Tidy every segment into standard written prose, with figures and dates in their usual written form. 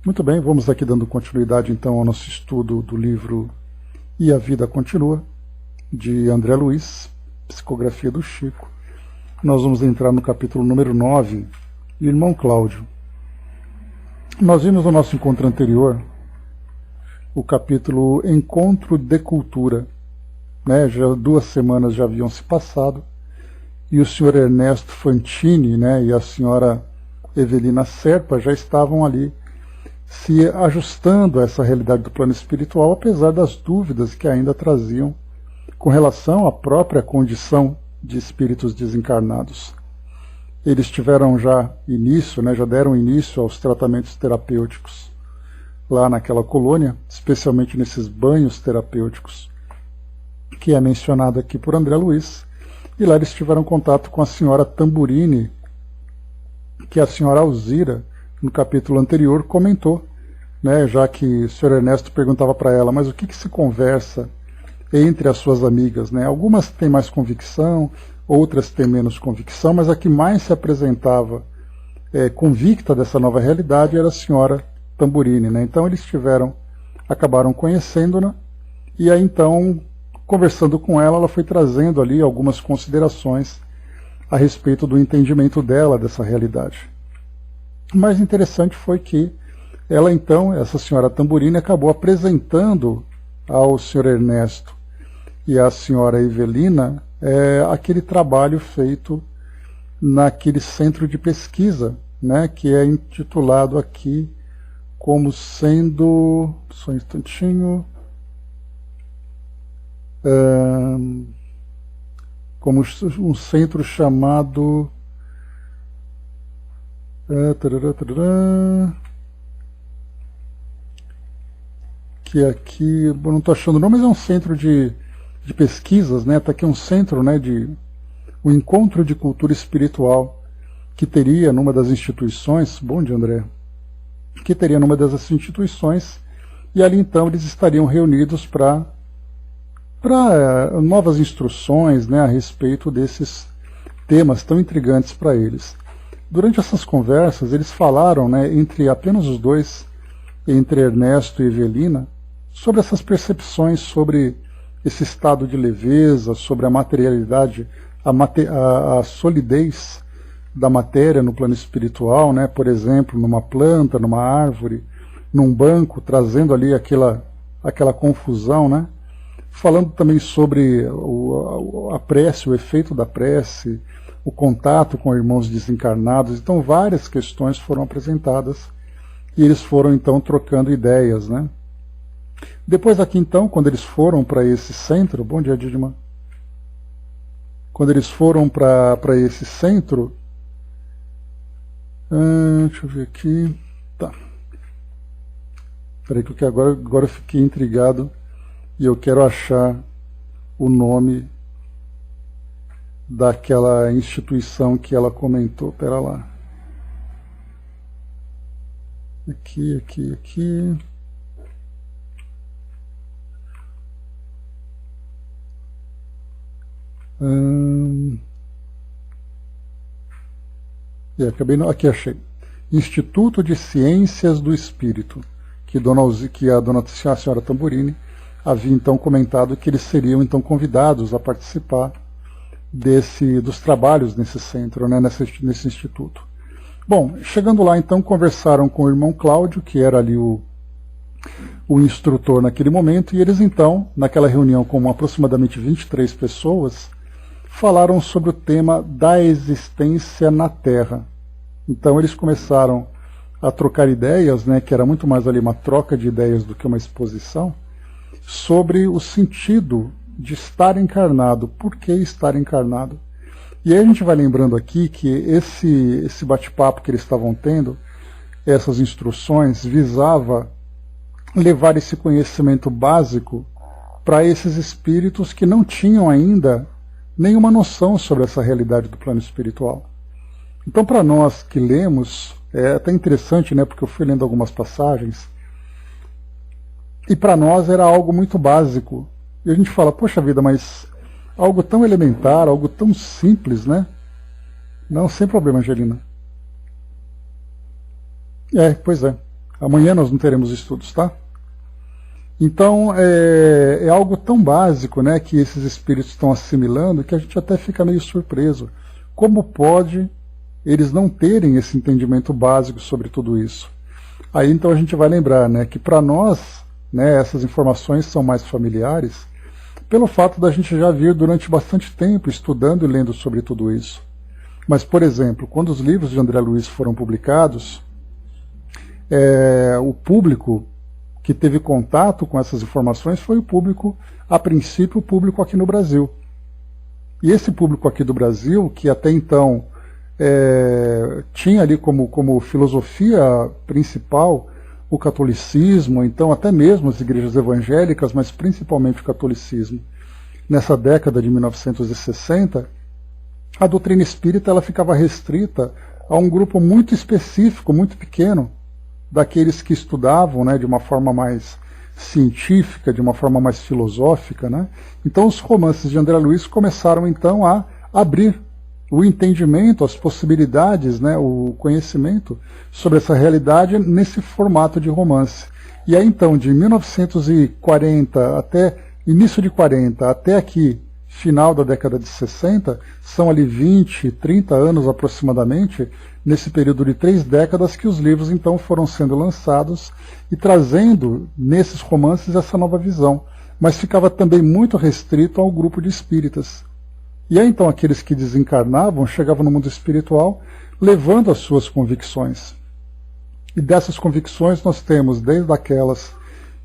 Muito bem, vamos aqui dando continuidade então ao nosso estudo do livro E a Vida Continua, de André Luiz, psicografia do Chico. Nós vamos entrar no capítulo número 9, Irmão Cláudio. Nós vimos no nosso encontro anterior o capítulo Encontro de Cultura. Já 2 semanas já haviam se passado e o senhor Ernesto Fantini, e a senhora Evelina Serpa já estavam ali se ajustando a essa realidade do plano espiritual, apesar das dúvidas que ainda traziam com relação à própria condição de espíritos desencarnados. Eles tiveram já início, já deram início aos tratamentos terapêuticos lá naquela colônia, especialmente nesses banhos terapêuticos, que é mencionado aqui por André Luiz, e lá eles tiveram contato com a senhora Tamburini, que a senhora Alzira, no capítulo anterior, comentou, já que o senhor Ernesto perguntava para ela, mas o que se conversa entre as suas amigas? Algumas têm mais convicção, outras têm menos convicção, mas a que mais se apresentava convicta dessa nova realidade era a senhora Tamburini. Então eles acabaram conhecendo-na, e aí então, conversando com ela, ela foi trazendo ali algumas considerações a respeito do entendimento dela dessa realidade. O mais interessante foi que ela então, essa senhora Tamburini, acabou apresentando ao senhor Ernesto e à senhora Evelina aquele trabalho feito naquele centro de pesquisa, que é intitulado aqui como sendo, só um instantinho, como um centro chamado que aqui, eu não estou achando o nome, mas é um centro de pesquisas, está aqui um centro de um encontro de cultura espiritual que teria numa das instituições, bom dia André, que teria numa dessas instituições, e ali então eles estariam reunidos para novas instruções a respeito desses temas tão intrigantes para eles. Durante essas conversas, eles falaram, entre apenas os dois, entre Ernesto e Evelina, sobre essas percepções, sobre esse estado de leveza, sobre a materialidade, a solidez da matéria no plano espiritual, por exemplo, numa planta, numa árvore, num banco, trazendo ali aquela confusão, falando também sobre a prece, o efeito da prece, o contato com irmãos desencarnados. Então várias questões foram apresentadas e eles foram então trocando ideias. Depois aqui então, quando eles foram para esse centro, bom dia Didima, quando eles foram para esse centro, deixa eu ver aqui, tá, peraí que agora eu fiquei intrigado e eu quero achar o nome daquela instituição que ela comentou. Pera lá. Aqui. Aqui achei. Instituto de Ciências do Espírito, que a senhora Tamburini havia então comentado que eles seriam então convidados a participar dos trabalhos nesse centro, nesse instituto. Bom, chegando lá então, conversaram com o irmão Cláudio, que era ali o instrutor naquele momento, e eles então, naquela reunião com aproximadamente 23 pessoas, falaram sobre o tema da existência na Terra. Então eles começaram a trocar ideias, que era muito mais ali uma troca de ideias do que uma exposição, sobre o sentido de estar encarnado, por que estar encarnado. E aí a gente vai lembrando aqui que esse bate-papo que eles estavam tendo, essas instruções, visava levar esse conhecimento básico para esses espíritos que não tinham ainda nenhuma noção sobre essa realidade do plano espiritual. Então, para nós que lemos, é até interessante, porque eu fui lendo algumas passagens, e para nós era algo muito básico. E a gente fala, poxa vida, mas algo tão elementar, algo tão simples, Não, sem problema, Angelina. Pois é. Amanhã nós não teremos estudos, tá? Então, é algo tão básico, né, que esses espíritos estão assimilando, que a gente até fica meio surpreso. Como pode eles não terem esse entendimento básico sobre tudo isso? Aí então a gente vai lembrar, né, que para nós, né, essas informações são mais familiares pelo fato da gente já vir durante bastante tempo estudando e lendo sobre tudo isso. Mas, por exemplo, quando os livros de André Luiz foram publicados, o público que teve contato com essas informações foi o público, a princípio, o público aqui no Brasil. E esse público aqui do Brasil, que até então tinha ali como filosofia principal o catolicismo, então até mesmo as igrejas evangélicas, mas principalmente o catolicismo, nessa década de 1960, a doutrina espírita ela ficava restrita a um grupo muito específico, muito pequeno, daqueles que estudavam, né, de uma forma mais científica, de uma forma mais filosófica, né? Então os romances de André Luiz começaram então a abrir o entendimento, as possibilidades, né, o conhecimento sobre essa realidade nesse formato de romance. E aí então, de 1940 até início de 40 até aqui, final da década de 60, são ali 20, 30 anos aproximadamente, nesse período de 3 décadas que os livros então foram sendo lançados e trazendo nesses romances essa nova visão, mas ficava também muito restrito ao grupo de espíritas. E aí então aqueles que desencarnavam chegavam no mundo espiritual levando as suas convicções. E dessas convicções nós temos desde aquelas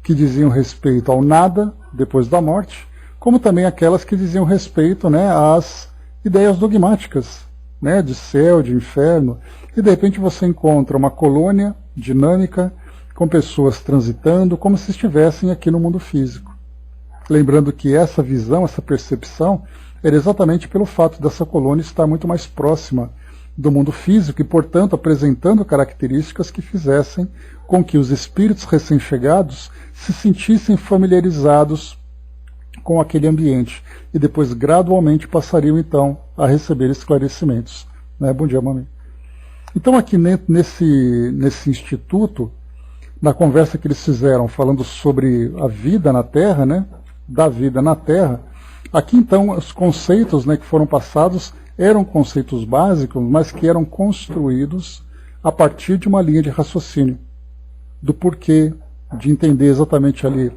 que diziam respeito ao nada depois da morte, como também aquelas que diziam respeito, né, às ideias dogmáticas, né, de céu, de inferno, e de repente você encontra uma colônia dinâmica com pessoas transitando como se estivessem aqui no mundo físico. Lembrando que essa visão, essa percepção, era exatamente pelo fato dessa colônia estar muito mais próxima do mundo físico e, portanto, apresentando características que fizessem com que os espíritos recém-chegados se sentissem familiarizados com aquele ambiente e depois gradualmente passariam então a receber esclarecimentos. Né? Bom dia, mami. Então aqui nesse instituto, na conversa que eles fizeram falando sobre a vida na Terra, né? Da vida na Terra, aqui então os conceitos, né, que foram passados eram conceitos básicos, mas que eram construídos a partir de uma linha de raciocínio, do porquê, de entender exatamente ali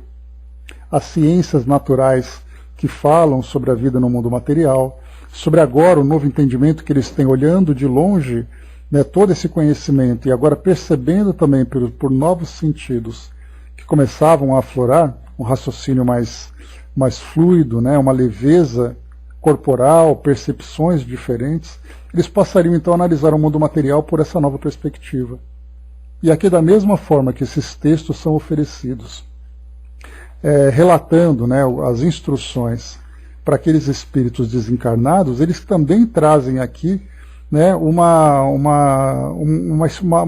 as ciências naturais que falam sobre a vida no mundo material, sobre agora o novo entendimento que eles têm olhando de longe, né, todo esse conhecimento e agora percebendo também por novos sentidos que começavam a aflorar, um raciocínio mais fluido, né, uma leveza corporal, percepções diferentes, eles passariam então a analisar o mundo material por essa nova perspectiva. E aqui da mesma forma que esses textos são oferecidos, relatando, né, as instruções para aqueles espíritos desencarnados, eles também trazem aqui, né, uma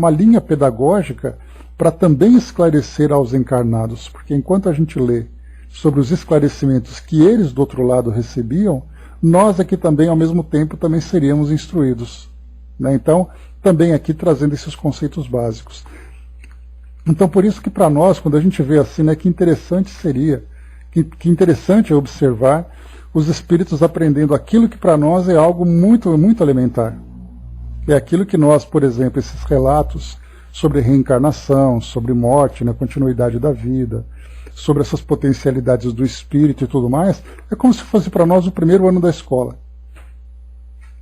linha pedagógica para também esclarecer aos encarnados, porque enquanto a gente lê sobre os esclarecimentos que eles do outro lado recebiam, nós aqui também ao mesmo tempo também seríamos instruídos, né? Então também aqui trazendo esses conceitos básicos. Então por isso que para nós, quando a gente vê assim, né, que interessante seria, que interessante é observar os espíritos aprendendo aquilo que para nós é algo muito, muito elementar. É aquilo que nós, por exemplo, esses relatos sobre reencarnação, sobre morte, na continuidade da vida, sobre essas potencialidades do espírito e tudo mais, é como se fosse para nós o primeiro ano da escola.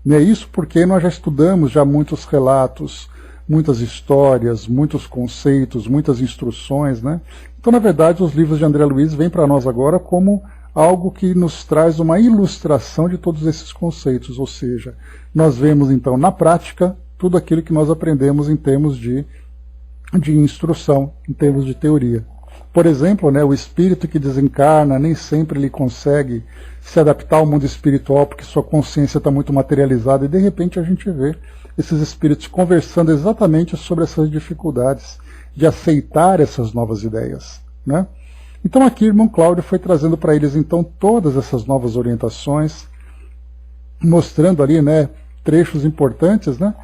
E é isso porque nós já estudamos já muitos relatos, muitas histórias, muitos conceitos, muitas instruções, né? Então, na verdade, os livros de André Luiz vêm para nós agora como algo que nos traz uma ilustração de todos esses conceitos, ou seja, nós vemos então na prática tudo aquilo que nós aprendemos em termos de instrução, em termos de teoria. Por exemplo, né, o espírito que desencarna nem sempre ele consegue se adaptar ao mundo espiritual porque sua consciência está muito materializada e de repente a gente vê esses espíritos conversando exatamente sobre essas dificuldades de aceitar essas novas ideias, né? Então aqui o irmão Cláudio foi trazendo para eles então todas essas novas orientações, mostrando ali, né, trechos importantes, né,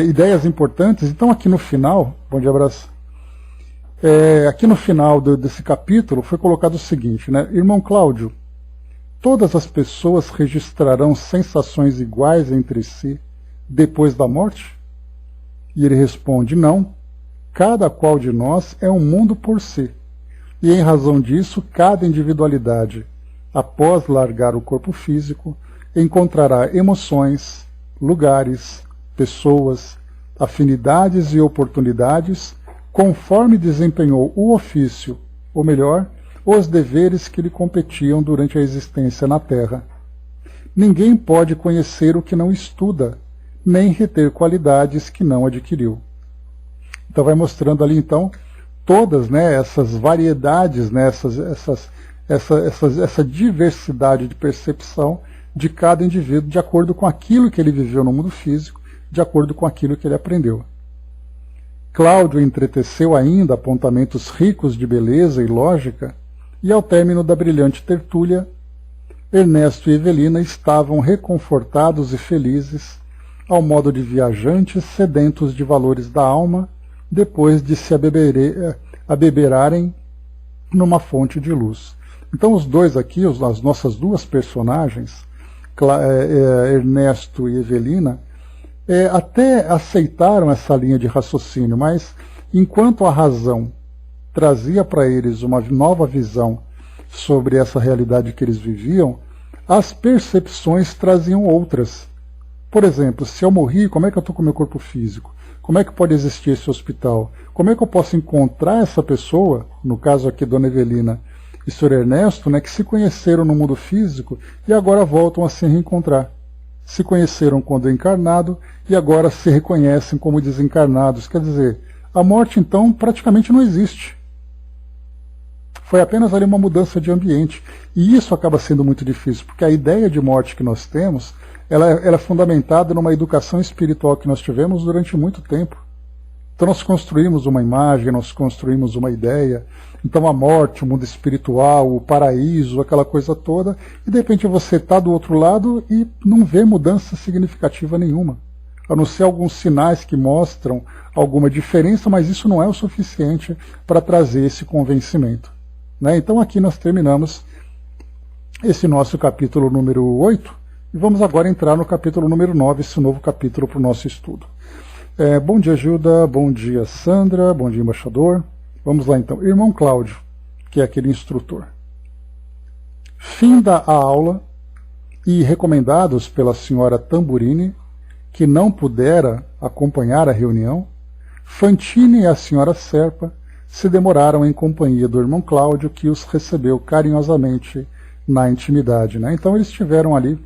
ideias importantes. Então aqui no final, bom dia, abraço. Aqui no final desse capítulo foi colocado o seguinte, né? Irmão Cláudio, todas as pessoas registrarão sensações iguais entre si depois da morte? E ele responde, não, cada qual de nós é um mundo por si, e em razão disso, cada individualidade, após largar o corpo físico, encontrará emoções, lugares, pessoas, afinidades e oportunidades, conforme desempenhou o ofício, ou melhor, os deveres que lhe competiam durante a existência na Terra. Ninguém pode conhecer o que não estuda, nem reter qualidades que não adquiriu. Então vai mostrando ali então todas, né, essas variedades, né, essa diversidade de percepção de cada indivíduo de acordo com aquilo que ele viveu no mundo físico, de acordo com aquilo que ele aprendeu. Cláudio entreteceu ainda apontamentos ricos de beleza e lógica, e ao término da brilhante tertúlia, Ernesto e Evelina estavam reconfortados e felizes, ao modo de sedentos de valores da alma, depois de se abeberarem numa fonte de luz. Então os dois aqui, as nossas duas personagens, Ernesto e Evelina, até aceitaram essa linha de raciocínio, mas enquanto a razão trazia para eles uma nova visão sobre essa realidade que eles viviam, as percepções traziam outras. Por exemplo, se eu morri, como é que eu estou com o meu corpo físico? Como é que pode existir esse hospital? Como é que eu posso encontrar essa pessoa, no caso aqui Dona Evelina e Sr. Ernesto, né, que se conheceram no mundo físico e agora voltam a se reencontrar? Se conheceram quando encarnado e agora se reconhecem como desencarnados. Quer dizer, a morte então praticamente não existe. Foi apenas ali uma mudança de ambiente. E isso acaba sendo muito difícil, porque a ideia de morte que nós temos, ela é fundamentada numa educação espiritual que nós tivemos durante muito tempo. Então nós construímos uma imagem, nós construímos uma ideia. Então a morte, o mundo espiritual, o paraíso, aquela coisa toda, e de repente você está do outro lado e não vê mudança significativa nenhuma. A não ser alguns sinais que mostram alguma diferença, mas isso não é o suficiente para trazer esse convencimento. Né? Então aqui nós terminamos esse nosso capítulo número 8, e vamos agora entrar no capítulo número 9, esse novo capítulo para o nosso estudo. Bom dia, Gilda, bom dia, Sandra, bom dia, embaixador. Vamos lá então. Irmão Cláudio, que é aquele instrutor. Finda a aula e recomendados pela senhora Tamburini, que não pudera acompanhar a reunião, Fantine e a senhora Serpa se demoraram em companhia do irmão Cláudio, que os recebeu carinhosamente na intimidade. Né? Então eles tiveram ali,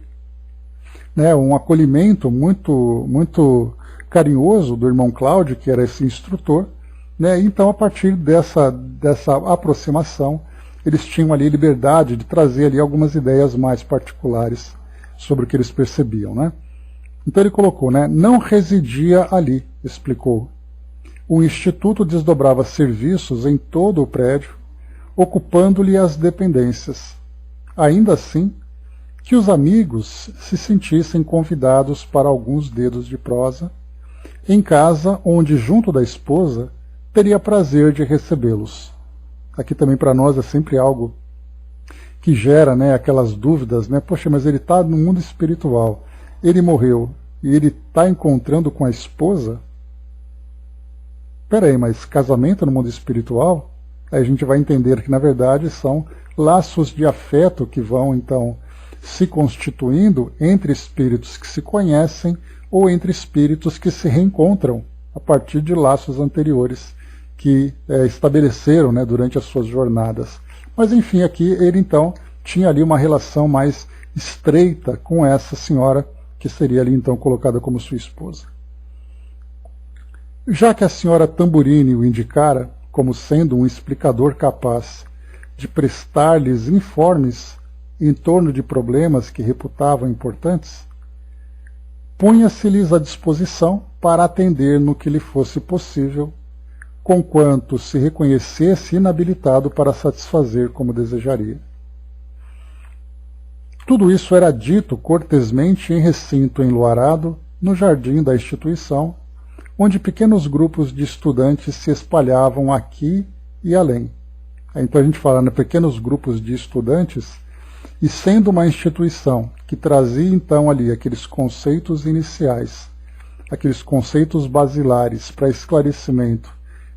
né, um acolhimento muito carinhoso do irmão Cláudio, que era esse instrutor. Né? Então, a partir dessa aproximação, eles tinham ali liberdade de trazer ali algumas ideias mais particulares sobre o que eles percebiam. Né? Então ele colocou, né, não residia ali, explicou. O Instituto desdobrava serviços em todo o prédio, ocupando-lhe as dependências. Ainda assim, que os amigos se sentissem convidados para alguns dedos de prosa, em casa onde, junto da esposa, teria prazer de recebê-los. Aqui também para nós é sempre algo que gera, né, aquelas dúvidas, né? Poxa, mas ele está no mundo espiritual, ele morreu e ele está encontrando com a esposa? Peraí, mas casamento no mundo espiritual? Aí a gente vai entender que na verdade são laços de afeto que vão então se constituindo entre espíritos que se conhecem ou entre espíritos que se reencontram a partir de laços anteriores que estabeleceram, né, durante as suas jornadas. Mas enfim, aqui ele então tinha ali uma relação mais estreita com essa senhora, que seria ali então colocada como sua esposa. Já que a senhora Tamburini o indicara como sendo um explicador capaz de prestar-lhes informes em torno de problemas que reputavam importantes, punha-se-lhes à disposição para atender no que lhe fosse possível, conquanto se reconhecesse inabilitado para satisfazer como desejaria. Tudo isso era dito cortesmente em recinto enluarado, no jardim da instituição, onde pequenos grupos de estudantes se espalhavam aqui e além. Então a gente fala, né, pequenos grupos de estudantes, e sendo uma instituição que trazia então ali aqueles conceitos iniciais, aqueles conceitos basilares para esclarecimento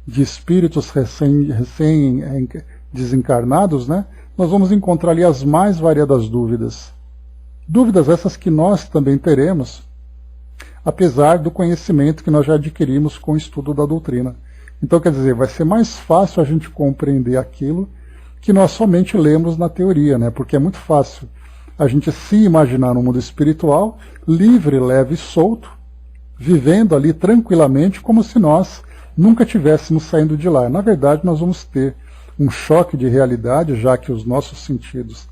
de espíritos recém-desencarnados, né, nós vamos encontrar ali as mais variadas dúvidas. Dúvidas essas que nós também teremos, apesar do conhecimento que nós já adquirimos com o estudo da doutrina. Então, quer dizer, vai ser mais fácil a gente compreender aquilo que nós somente lemos na teoria, né? Porque é muito fácil a gente se imaginar no mundo espiritual, livre, leve e solto, vivendo ali tranquilamente, como se nós nunca tivéssemos saindo de lá. Na verdade, nós vamos ter um choque de realidade, já que os nossos sentidos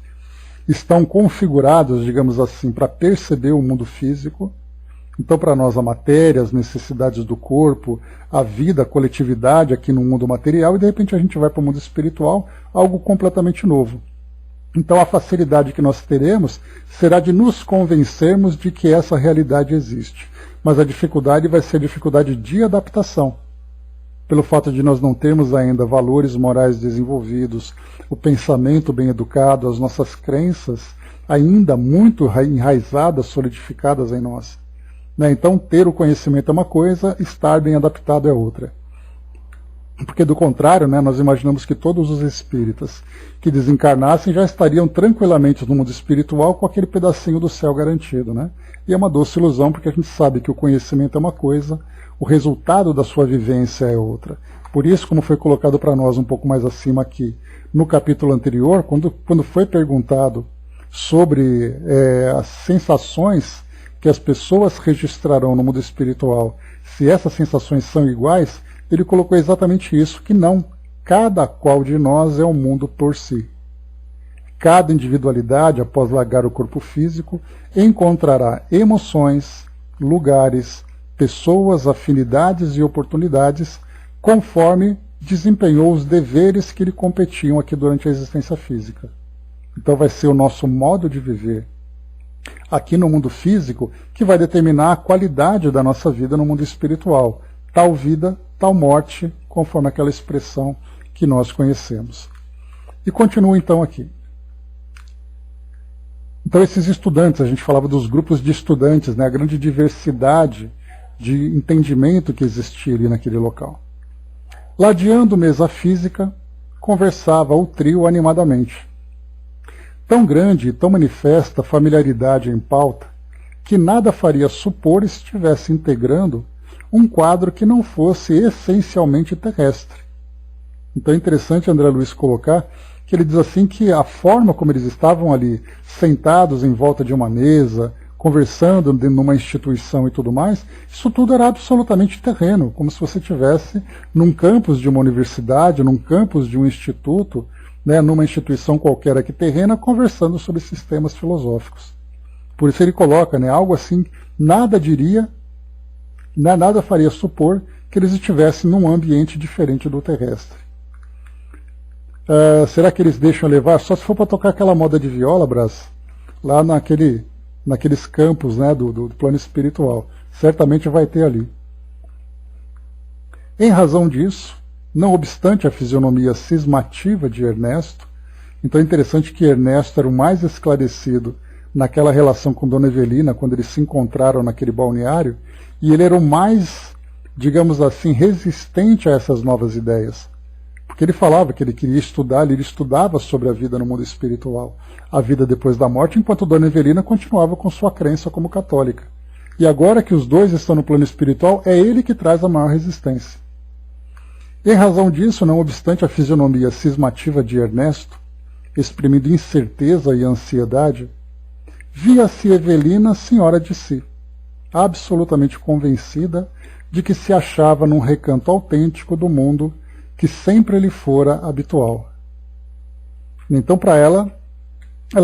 estão configurados, digamos assim, para perceber o mundo físico. Então, para nós, a matéria, as necessidades do corpo, a vida, a coletividade aqui no mundo material, e de repente a gente vai para o mundo espiritual, algo completamente novo. Então, a facilidade que nós teremos será de nos convencermos de que essa realidade existe. Mas a dificuldade vai ser a dificuldade de adaptação. Pelo fato de nós não termos ainda valores morais desenvolvidos, o pensamento bem educado, as nossas crenças ainda muito enraizadas, solidificadas em nós. Então, ter o conhecimento é uma coisa, estar bem adaptado é outra. Porque, do contrário, né, nós imaginamos que todos os espíritas que desencarnassem já estariam tranquilamente no mundo espiritual com aquele pedacinho do céu garantido. Né? E é uma doce ilusão, porque a gente sabe que o conhecimento é uma coisa, o resultado da sua vivência é outra. Por isso, como foi colocado para nós um pouco mais acima aqui, no capítulo anterior, quando foi perguntado sobre as sensações que as pessoas registrarão no mundo espiritual, se essas sensações são iguais, ele colocou exatamente isso, que não. Cada qual de nós é um mundo por si. Cada individualidade, após largar o corpo físico, encontrará emoções, lugares, pessoas, afinidades e oportunidades, conforme desempenhou os deveres que lhe competiam aqui durante a existência física. Então vai ser o nosso modo de viver aqui no mundo físico que vai determinar a qualidade da nossa vida no mundo espiritual. Tal vida, tal morte, conforme aquela expressão que nós conhecemos. E continua então aqui. Então esses estudantes, a gente falava dos grupos de estudantes, né, a grande diversidade de entendimento que existia ali naquele local. Ladeando mesa física, conversava o trio animadamente. Tão grande e tão manifesta a familiaridade em pauta, que nada faria supor estivesse integrando um quadro que não fosse essencialmente terrestre. Então é interessante André Luiz colocar que ele diz assim que a forma como eles estavam ali, sentados em volta de uma mesa, conversando numa instituição e tudo mais, isso tudo era absolutamente terreno, como se você estivesse num campus de uma universidade, num campus de um instituto, né, numa instituição qualquer aqui terrena, conversando sobre sistemas filosóficos. Por isso ele coloca, né, algo assim, nada faria supor que eles estivessem num ambiente diferente do terrestre. Será que eles deixam levar? Só se for para tocar aquela moda de viola, Brás, lá naqueles campos, né, do plano espiritual. Certamente vai ter ali. Em razão disso, não obstante a fisionomia cismativa de Ernesto, então é interessante que Ernesto era o mais esclarecido naquela relação com Dona Evelina, quando eles se encontraram naquele balneário, e ele era o mais, digamos assim, resistente a essas novas ideias. Porque ele falava que ele queria estudar, ele estudava sobre a vida no mundo espiritual, a vida depois da morte, enquanto Dona Evelina continuava com sua crença como católica. E agora que os dois estão no plano espiritual, é ele que traz a maior resistência. Em razão disso, não obstante a fisionomia cismativa de Ernesto, exprimindo incerteza e ansiedade, via-se Evelina senhora de si, absolutamente convencida de que se achava num recanto autêntico do mundo que sempre lhe fora habitual. Então, para ela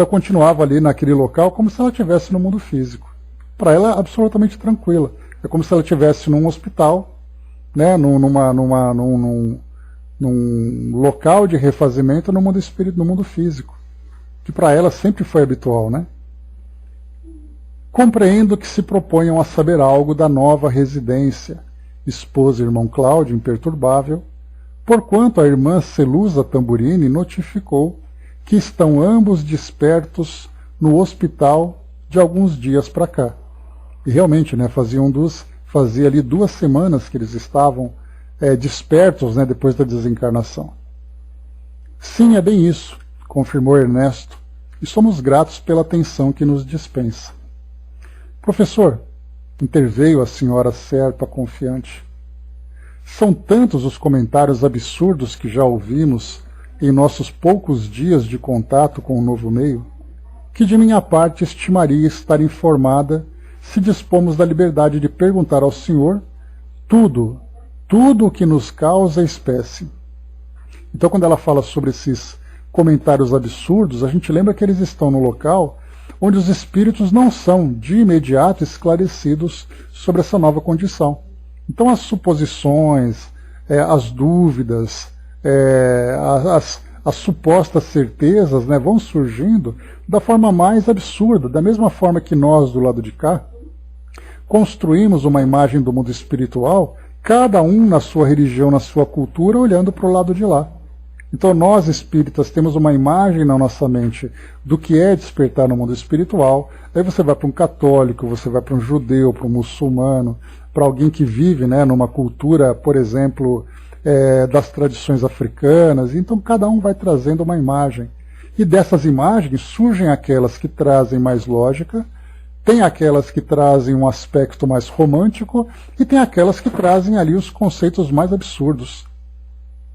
continuava ali naquele local como se ela estivesse no mundo físico. Para ela, absolutamente tranquila. É como se ela estivesse num hospital, né, num local de refazimento no mundo espírito, no mundo físico, que para ela sempre foi habitual, né? Compreendo que se proponham a saber algo da nova residência, expôs irmão Cláudio, imperturbável, porquanto a irmã Celusa Tamburini notificou que estão ambos despertos no hospital de alguns dias para cá. E realmente, né, fazia ali 2 semanas que eles estavam despertos, né, depois da desencarnação. Sim, é bem isso, confirmou Ernesto, e somos gratos pela atenção que nos dispensa. Professor, interveio a senhora Serpa confiante, são tantos os comentários absurdos que já ouvimos em nossos poucos dias de contato com o novo meio, que de minha parte estimaria estar informada se dispomos da liberdade de perguntar ao senhor tudo o que nos causa espécie. Então, quando ela fala sobre esses comentários absurdos, a gente lembra que eles estão no local onde os espíritos não são de imediato esclarecidos sobre essa nova condição. Então, as suposições, as dúvidas, as supostas certezas, né, vão surgindo da forma mais absurda, da mesma forma que nós, do lado de cá, construímos uma imagem do mundo espiritual, cada um na sua religião, na sua cultura, olhando para o lado de lá. Então nós, espíritas, temos uma imagem na nossa mente do que é despertar no mundo espiritual. Aí você vai para um católico, você vai para um judeu, para um muçulmano, para alguém que vive, né, numa cultura, por exemplo, das tradições africanas. Então cada um vai trazendo uma imagem. E dessas imagens surgem aquelas que trazem mais lógica, tem aquelas que trazem um aspecto mais romântico e tem aquelas que trazem ali os conceitos mais absurdos.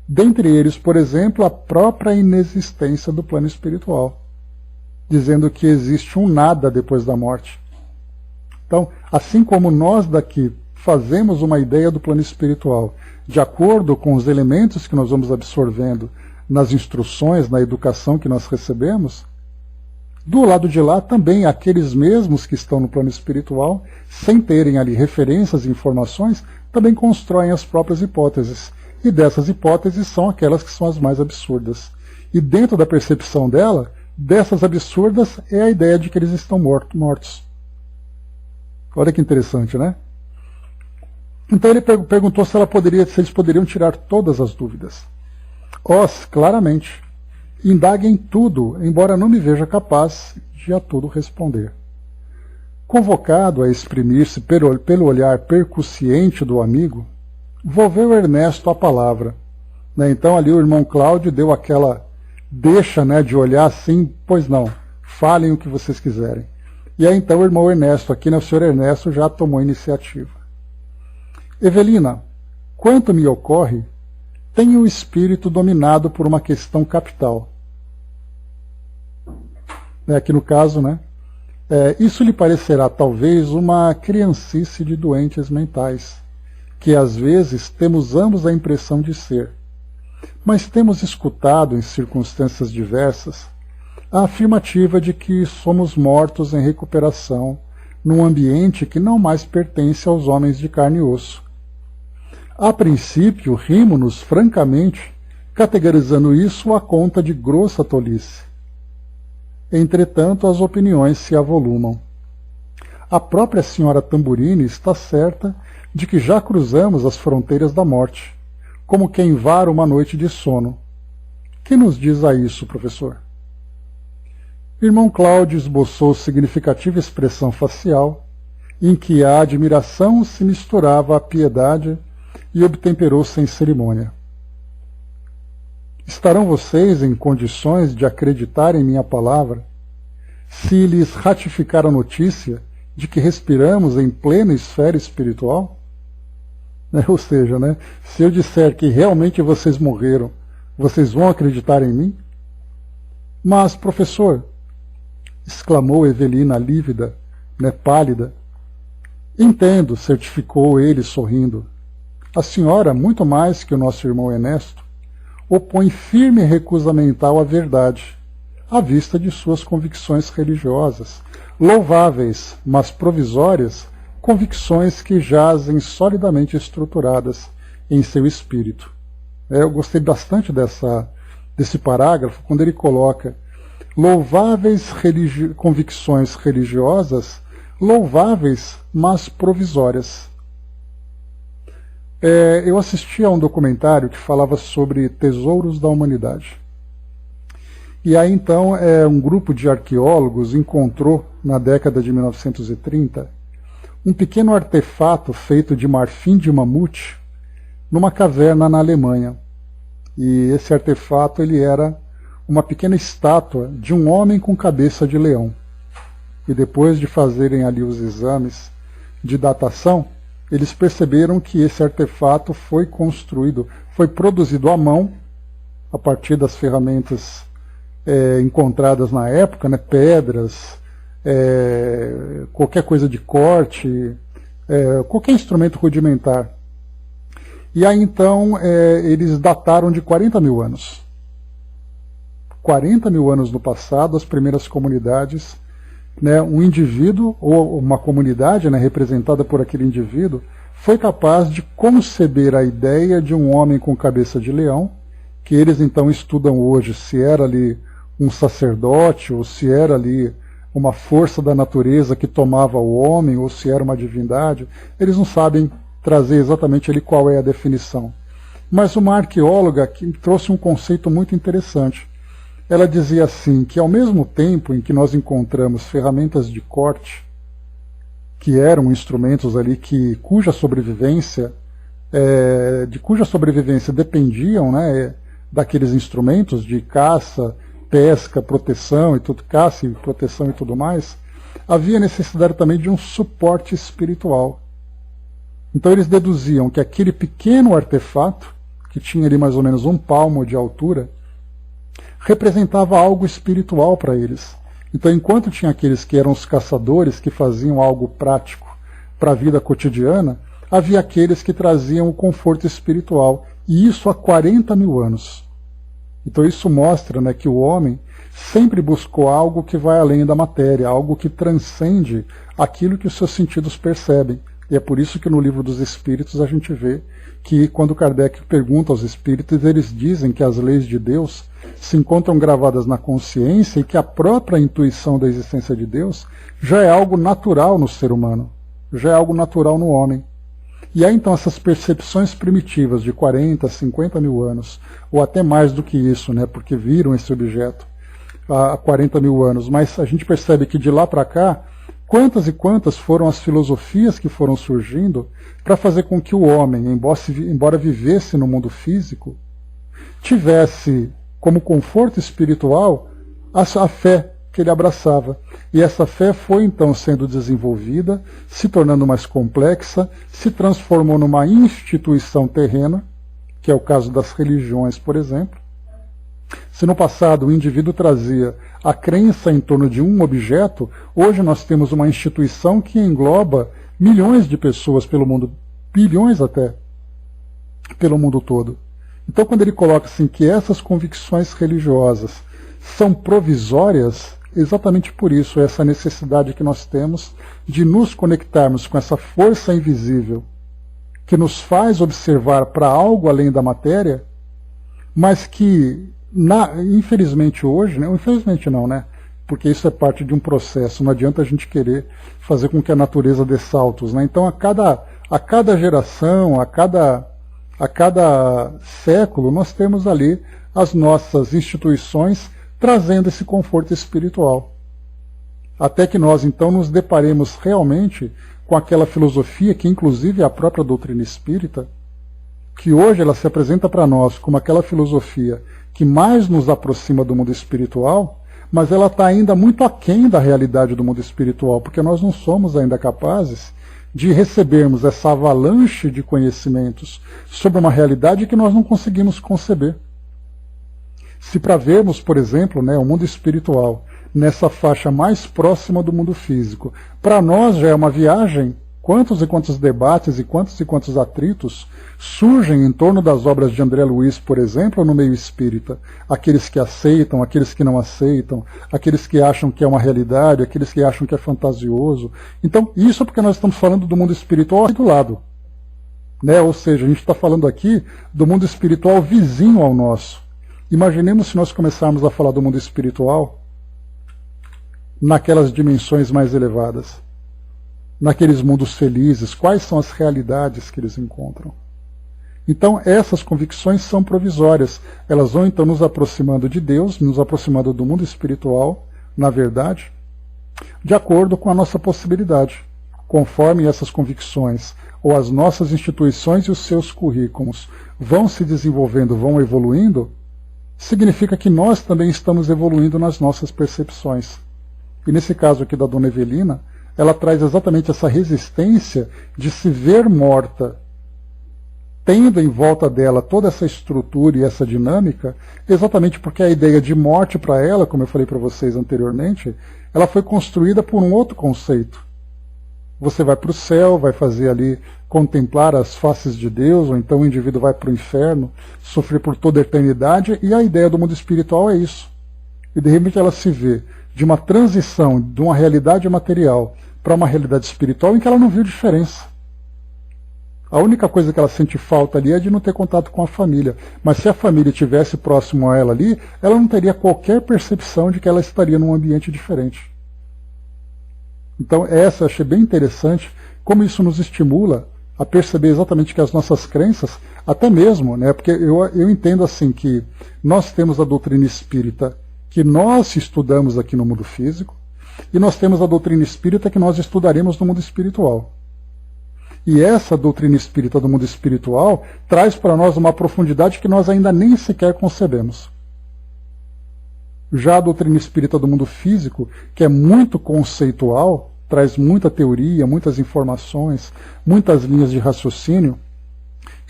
Dentre eles, por exemplo, a própria inexistência do plano espiritual, dizendo que existe um nada depois da morte. Então, assim como nós daqui fazemos uma ideia do plano espiritual, de acordo com os elementos que nós vamos absorvendo nas instruções, na educação que nós recebemos, do lado de lá também aqueles mesmos que estão no plano espiritual, sem terem ali referências e informações, também constroem as próprias hipóteses. E dessas hipóteses são aquelas que são as mais absurdas. E dentro da percepção dessas absurdas é a ideia de que eles estão mortos. Olha que interessante, né? Então ele perguntou se eles poderiam tirar todas as dúvidas. Claramente. Indaguem tudo, embora não me veja capaz de a tudo responder. Convocado a exprimir-se pelo olhar percussiente do amigo, volveu Ernesto a palavra. Então ali o irmão Cláudio deu aquela deixa, né, de olhar assim, pois não, falem o que vocês quiserem. E aí então o irmão Ernesto, aqui, né, o senhor Ernesto já tomou a iniciativa. Evelina, quanto me ocorre, tenho o espírito dominado por uma questão capital. Aqui no caso, né, isso lhe parecerá talvez uma criancice de doentes mentais, que às vezes temos ambos a impressão de ser, mas temos escutado em circunstâncias diversas a afirmativa de que somos mortos em recuperação num ambiente que não mais pertence aos homens de carne e osso. A princípio, rimo-nos francamente, categorizando isso à conta de grossa tolice. Entretanto, as opiniões se avolumam. A própria senhora Tamburini está certa de que já cruzamos as fronteiras da morte, como quem vara uma noite de sono. Que nos diz a isso, professor? Irmão Cláudio esboçou significativa expressão facial, em que a admiração se misturava à piedade e obtemperou sem cerimônia. Estarão vocês em condições de acreditar em minha palavra, se lhes ratificar a notícia de que respiramos em plena esfera espiritual? Ou seja, né, se eu disser que realmente vocês morreram, vocês vão acreditar em mim? Mas, professor, exclamou Evelina lívida, né, pálida. Entendo, certificou ele sorrindo. A senhora, muito mais que o nosso irmão Ernesto, opõe firme recusa mental à verdade, à vista de suas convicções religiosas, louváveis, mas provisórias, convicções que jazem solidamente estruturadas em seu espírito. Eu gostei bastante desse parágrafo, quando ele coloca louváveis convicções religiosas, louváveis, mas provisórias. Eu assisti a um documentário que falava sobre tesouros da humanidade. E aí então um grupo de arqueólogos encontrou, na década de 1930, um pequeno artefato feito de marfim de mamute numa caverna na Alemanha. E esse artefato ele era uma pequena estátua de um homem com cabeça de leão. E depois de fazerem ali os exames de datação, eles perceberam que esse artefato foi produzido à mão, a partir das ferramentas encontradas na época, né, pedras, qualquer coisa de corte, qualquer instrumento rudimentar. E aí então eles dataram de 40 mil anos. 40 mil anos no passado, as primeiras comunidades, né, um indivíduo ou uma comunidade, né, representada por aquele indivíduo, foi capaz de conceber a ideia de um homem com cabeça de leão, que eles então estudam hoje se era ali um sacerdote, ou se era ali uma força da natureza que tomava o homem, ou se era uma divindade. Eles não sabem trazer exatamente ali qual é a definição. Mas uma arqueóloga que trouxe um conceito muito interessante. Ela dizia assim, que ao mesmo tempo em que nós encontramos ferramentas de corte, que eram instrumentos ali cuja sobrevivência dependiam, né, daqueles instrumentos de caça, pesca, proteção e tudo, caça e proteção e tudo mais, havia necessidade também de um suporte espiritual. Então eles deduziam que aquele pequeno artefato, que tinha ali mais ou menos 1 palmo de altura, representava algo espiritual para eles. Então, enquanto tinha aqueles que eram os caçadores, que faziam algo prático para a vida cotidiana, havia aqueles que traziam o conforto espiritual. E isso há 40 mil anos. Então isso mostra, né, que o homem sempre buscou algo que vai além da matéria, algo que transcende aquilo que os seus sentidos percebem. E é por isso que no Livro dos Espíritos a gente vê que quando Kardec pergunta aos espíritos, eles dizem que as leis de Deus se encontram gravadas na consciência e que a própria intuição da existência de Deus já é algo natural no ser humano, já é algo natural no homem. E aí então essas percepções primitivas de 40, 50 mil anos, ou até mais do que isso, né, porque viram esse objeto há 40 mil anos, mas a gente percebe que de lá para cá, quantas e quantas foram as filosofias que foram surgindo para fazer com que o homem, embora vivesse no mundo físico, tivesse como conforto espiritual a fé que ele abraçava. E essa fé foi então sendo desenvolvida, se tornando mais complexa, se transformou numa instituição terrena, que é o caso das religiões, por exemplo. Se no passado o indivíduo trazia a crença em torno de um objeto, hoje nós temos uma instituição que engloba milhões de pessoas pelo mundo, bilhões até, pelo mundo todo. Então quando ele coloca assim que essas convicções religiosas são provisórias, exatamente por isso, essa necessidade que nós temos de nos conectarmos com essa força invisível que nos faz observar para algo além da matéria, mas que, infelizmente hoje, né? Infelizmente não, né? Porque isso é parte de um processo, não adianta a gente querer fazer com que a natureza dê saltos, né? Então a cada geração, a cada século, nós temos ali as nossas instituições trazendo esse conforto espiritual. Até que nós então nos deparemos realmente com aquela filosofia que inclusive é a própria doutrina espírita, que hoje ela se apresenta para nós como aquela filosofia que mais nos aproxima do mundo espiritual, mas ela está ainda muito aquém da realidade do mundo espiritual, porque nós não somos ainda capazes de recebermos essa avalanche de conhecimentos sobre uma realidade que nós não conseguimos conceber. Se para vermos, por exemplo, né, o mundo espiritual nessa faixa mais próxima do mundo físico, para nós já é uma viagem, quantos e quantos debates e quantos atritos surgem em torno das obras de André Luiz, por exemplo, no meio espírita. Aqueles que aceitam, aqueles que não aceitam, aqueles que acham que é uma realidade, aqueles que acham que é fantasioso. Então, isso é porque nós estamos falando do mundo espiritual aqui do lado. Né? Ou seja, a gente está falando aqui do mundo espiritual vizinho ao nosso. Imaginemos se nós começarmos a falar do mundo espiritual naquelas dimensões mais elevadas, naqueles mundos felizes, quais são as realidades que eles encontram? Então essas convicções são provisórias, elas vão então nos aproximando de Deus, nos aproximando do mundo espiritual, na verdade, de acordo com a nossa possibilidade. Conforme essas convicções ou as nossas instituições e os seus currículos vão se desenvolvendo, vão evoluindo, significa que nós também estamos evoluindo nas nossas percepções. E nesse caso aqui da Dona Evelina, ela traz exatamente essa resistência de se ver morta, tendo em volta dela toda essa estrutura e essa dinâmica, exatamente porque a ideia de morte para ela, como eu falei para vocês anteriormente, ela foi construída por um outro conceito. Você vai para o céu, vai fazer ali, contemplar as faces de Deus, ou então o indivíduo vai para o inferno, sofrer por toda a eternidade, e a ideia do mundo espiritual é isso. E de repente ela se vê de uma transição de uma realidade material para uma realidade espiritual em que ela não viu diferença. A única coisa que ela sente falta ali é de não ter contato com a família. Mas se a família estivesse próximo a ela ali, ela não teria qualquer percepção de que ela estaria num ambiente diferente. Então essa eu achei bem interessante, como isso nos estimula a perceber exatamente que as nossas crenças, até mesmo, né, porque eu entendo assim que nós temos a doutrina espírita que nós estudamos aqui no mundo físico, e nós temos a doutrina espírita que nós estudaremos no mundo espiritual. E essa doutrina espírita do mundo espiritual traz para nós uma profundidade que nós ainda nem sequer concebemos. Já a doutrina espírita do mundo físico, que é muito conceitual, traz muita teoria, muitas informações, muitas linhas de raciocínio,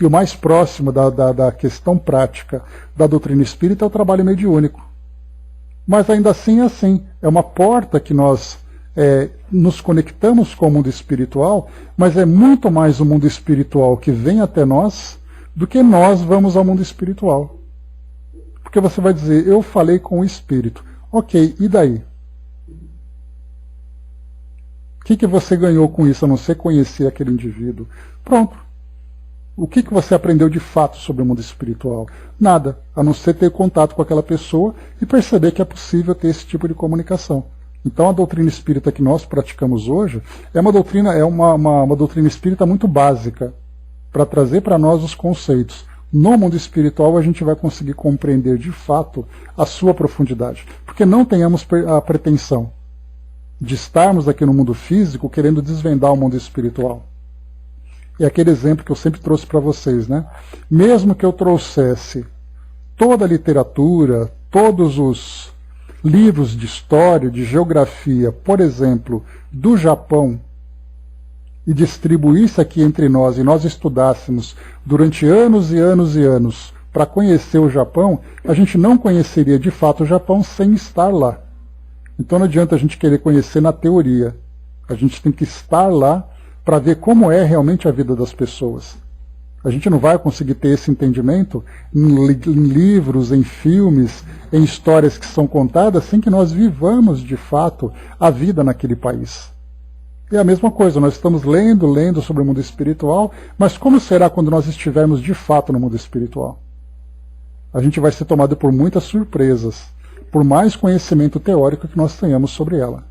e o mais próximo da questão prática da doutrina espírita é o trabalho mediúnico. Mas ainda assim é assim, é uma porta que nós nos conectamos com o mundo espiritual, mas é muito mais o mundo espiritual que vem até nós do que nós vamos ao mundo espiritual. Porque você vai dizer, eu falei com o espírito. Ok, e daí? O que você ganhou com isso, a não ser conhecer aquele indivíduo? Pronto. O que você aprendeu de fato sobre o mundo espiritual? Nada, a não ser ter contato com aquela pessoa e perceber que é possível ter esse tipo de comunicação. Então a doutrina espírita que nós praticamos hoje é uma doutrina espírita muito básica, para trazer para nós os conceitos. No mundo espiritual a gente vai conseguir compreender de fato a sua profundidade, porque não tenhamos a pretensão de estarmos aqui no mundo físico querendo desvendar o mundo espiritual. É aquele exemplo que eu sempre trouxe para vocês, né? Mesmo que eu trouxesse toda a literatura, todos os livros de história, de geografia, por exemplo, do Japão, e distribuísse aqui entre nós, e nós estudássemos durante anos e anos e anos para conhecer o Japão, a gente não conheceria de fato o Japão sem estar lá. Então não adianta a gente querer conhecer na teoria. A gente tem que estar lá para ver como é realmente a vida das pessoas. A gente não vai conseguir ter esse entendimento em livros, em filmes, em histórias que são contadas, sem que nós vivamos de fato a vida naquele país. É a mesma coisa, nós estamos lendo sobre o mundo espiritual, mas como será quando nós estivermos de fato no mundo espiritual? A gente vai ser tomado por muitas surpresas, por mais conhecimento teórico que nós tenhamos sobre ela.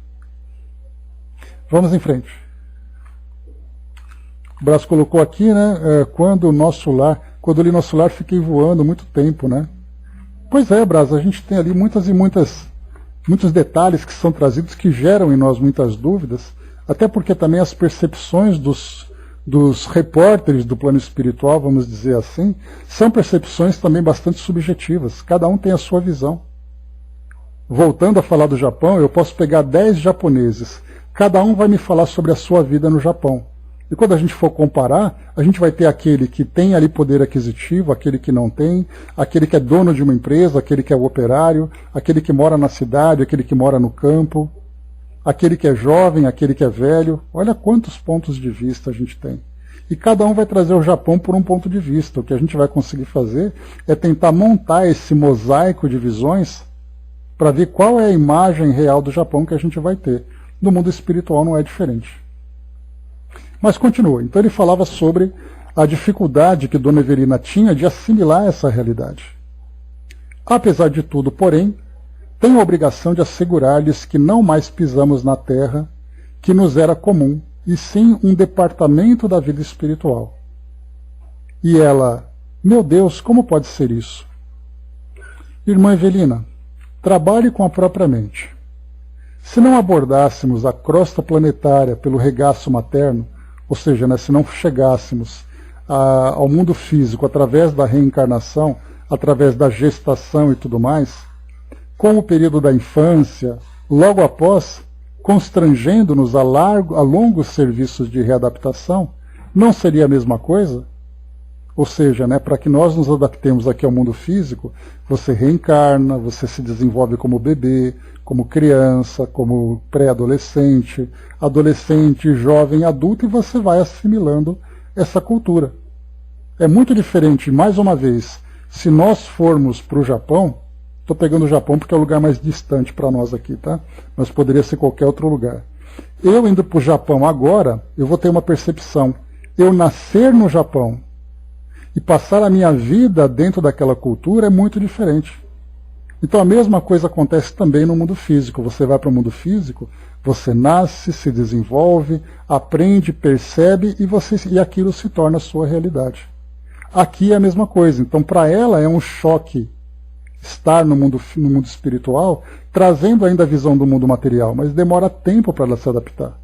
Vamos em frente. O Brás colocou aqui, né, quando eu li Nosso Lar, fiquei voando muito tempo, né? Pois é, Brás, a gente tem ali muitos detalhes que são trazidos que geram em nós muitas dúvidas, até porque também as percepções dos repórteres do plano espiritual, vamos dizer assim, são percepções também bastante subjetivas. Cada um tem a sua visão. Voltando a falar do Japão, eu posso pegar 10 japoneses. Cada um vai me falar sobre a sua vida no Japão. E quando a gente for comparar, a gente vai ter aquele que tem ali poder aquisitivo, aquele que não tem, aquele que é dono de uma empresa, aquele que é o operário, aquele que mora na cidade, aquele que mora no campo, aquele que é jovem, aquele que é velho. Olha quantos pontos de vista a gente tem. E cada um vai trazer o Japão por um ponto de vista. O que a gente vai conseguir fazer é tentar montar esse mosaico de visões para ver qual é a imagem real do Japão que a gente vai ter. No mundo espiritual não é diferente. Mas continua. Então ele falava sobre a dificuldade que Dona Evelina tinha de assimilar essa realidade. Apesar de tudo, porém, tenho a obrigação de assegurar-lhes que não mais pisamos na terra que nos era comum, e sim um departamento da vida espiritual. E ela Meu Deus, como pode ser isso? Irmã Evelina, trabalhe com a própria mente. Se não abordássemos a crosta planetária pelo regaço materno, ou seja, né, se não chegássemos ao mundo físico através da reencarnação, através da gestação e tudo mais, com o período da infância, logo após, constrangendo-nos a longos serviços de readaptação, não seria a mesma coisa? Ou seja, né, para que nós nos adaptemos aqui ao mundo físico, você reencarna, você se desenvolve como bebê, como criança, como pré-adolescente, adolescente, jovem, adulto, e você vai assimilando essa cultura. É muito diferente, mais uma vez, se nós formos para o Japão, estou pegando o Japão porque é o lugar mais distante para nós aqui, tá? Mas poderia ser qualquer outro lugar. Eu indo para o Japão agora, eu vou ter uma percepção. Eu nascer no Japão e passar a minha vida dentro daquela cultura é muito diferente. Então a mesma coisa acontece também no mundo físico. Você vai para o mundo físico, você nasce, se desenvolve, aprende, percebe e aquilo se torna a sua realidade. Aqui é a mesma coisa. Então para ela é um choque estar no mundo espiritual, trazendo ainda a visão do mundo material, mas demora tempo para ela se adaptar.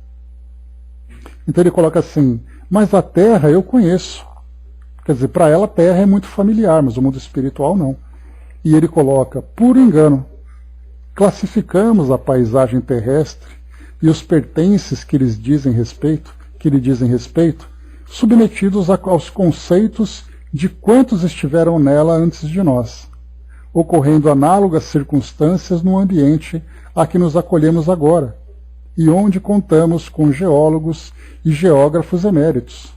Então ele coloca assim, mas a Terra eu conheço. Quer dizer, para ela a Terra é muito familiar, mas o mundo espiritual não. E ele coloca, por engano, classificamos a paisagem terrestre e os pertences que lhe dizem respeito, submetidos aos conceitos de quantos estiveram nela antes de nós, ocorrendo análogas circunstâncias no ambiente a que nos acolhemos agora, e onde contamos com geólogos e geógrafos eméritos.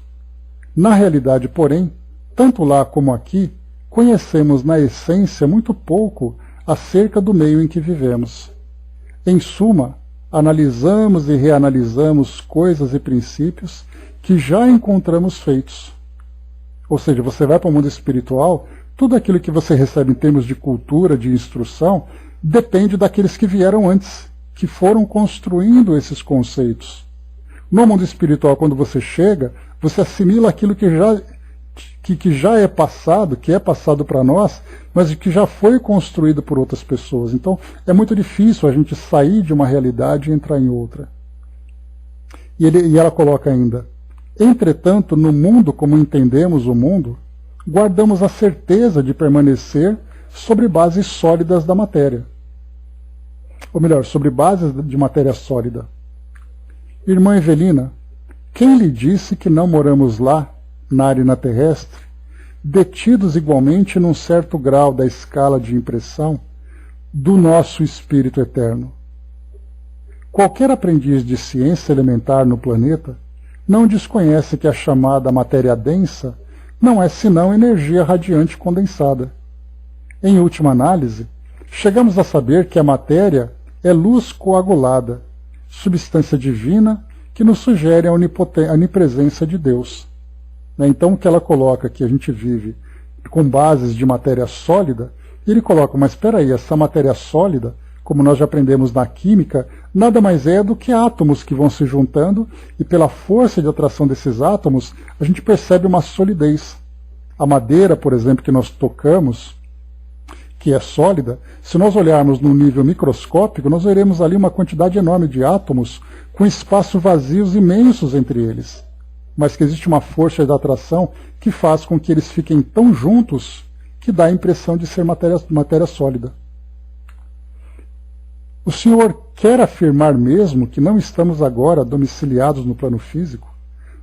Na realidade, porém, tanto lá como aqui, conhecemos na essência muito pouco acerca do meio em que vivemos. Em suma, analisamos e reanalisamos coisas e princípios que já encontramos feitos. Ou seja, você vai para o mundo espiritual, tudo aquilo que você recebe em termos de cultura, de instrução, depende daqueles que vieram antes, que foram construindo esses conceitos. No mundo espiritual, quando você chega, você assimila aquilo que já é passado, que é passado para nós, mas que já foi construído por outras pessoas. Então, é muito difícil a gente sair de uma realidade e entrar em outra. E ela coloca ainda, entretanto, no mundo como entendemos o mundo, guardamos a certeza de permanecer sobre bases sólidas da matéria. Ou melhor, sobre bases de matéria sólida. Irmã Evelina, quem lhe disse que não moramos lá, na arena terrestre, detidos igualmente num certo grau da escala de impressão do nosso espírito eterno? Qualquer aprendiz de ciência elementar no planeta não desconhece que a chamada matéria densa não é senão energia radiante condensada. Em última análise, chegamos a saber que a matéria é luz coagulada, substância divina que nos sugere a onipresença de Deus. Então o que ela coloca que a gente vive com bases de matéria sólida, ele coloca, mas espera aí, essa matéria sólida, como nós já aprendemos na química, nada mais é do que átomos que vão se juntando e pela força de atração desses átomos, a gente percebe uma solidez. A madeira, por exemplo, que nós tocamos, que é sólida, se nós olharmos num nível microscópico, nós veremos ali uma quantidade enorme de átomos com espaços vazios imensos entre eles. Mas que existe uma força de atração que faz com que eles fiquem tão juntos que dá a impressão de ser matéria sólida. O senhor quer afirmar mesmo que não estamos agora domiciliados no plano físico?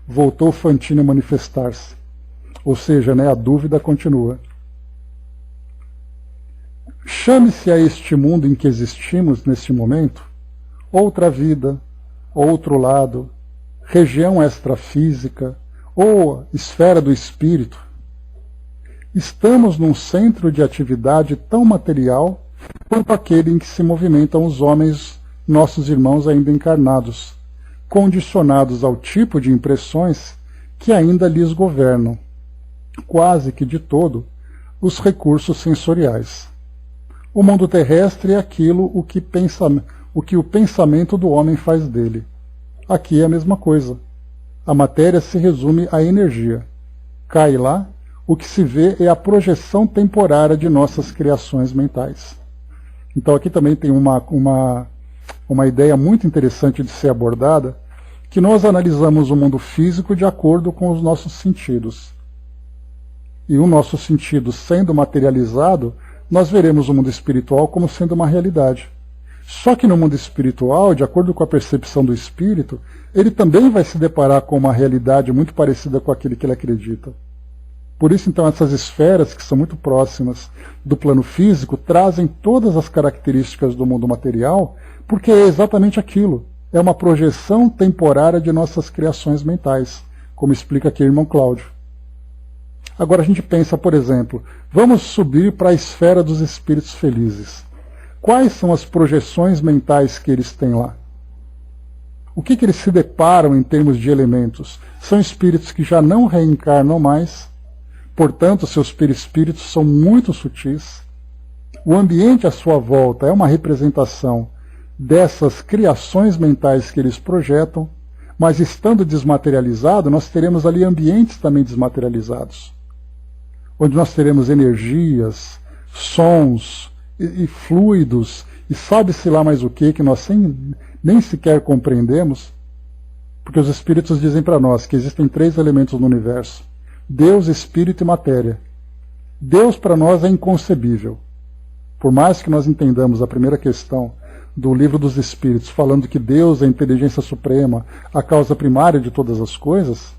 Voltou Fantine a manifestar-se. Ou seja, né, a dúvida continua. Chame-se a este mundo em que existimos neste momento outra vida, outro lado, região extrafísica ou esfera do espírito. Estamos num centro de atividade tão material quanto aquele em que se movimentam os homens, nossos irmãos ainda encarnados, condicionados ao tipo de impressões que ainda lhes governam, quase que de todo, os recursos sensoriais. O mundo terrestre é aquilo o que o pensamento do homem faz dele. Aqui é a mesma coisa. A matéria se resume à energia. Cai lá, o que se vê é a projeção temporária de nossas criações mentais. Então aqui também tem uma ideia muito interessante de ser abordada, que nós analisamos o mundo físico de acordo com os nossos sentidos. E o nosso sentido sendo materializado, nós veremos o mundo espiritual como sendo uma realidade. Só que no mundo espiritual, de acordo com a percepção do espírito, ele também vai se deparar com uma realidade muito parecida com aquele que ele acredita. Por isso, então, essas esferas, que são muito próximas do plano físico, trazem todas as características do mundo material, porque é exatamente aquilo. É uma projeção temporária de nossas criações mentais, como explica aqui o irmão Cláudio. Agora a gente pensa, por exemplo, vamos subir para a esfera dos espíritos felizes. Quais são as projeções mentais que eles têm lá? O que eles se deparam em termos de elementos? São espíritos que já não reencarnam mais, portanto, seus perispíritos são muito sutis. O ambiente à sua volta é uma representação dessas criações mentais que eles projetam, mas estando desmaterializado, nós teremos ali ambientes também desmaterializados, onde nós teremos energias, sons e fluidos, e sabe-se lá mais o que nós nem sequer compreendemos, porque os espíritos dizem para nós que existem 3 elementos no universo: Deus, Espírito e Matéria. Deus para nós é inconcebível. Por mais que nós entendamos a primeira questão do Livro dos Espíritos, falando que Deus é a inteligência suprema, a causa primária de todas as coisas,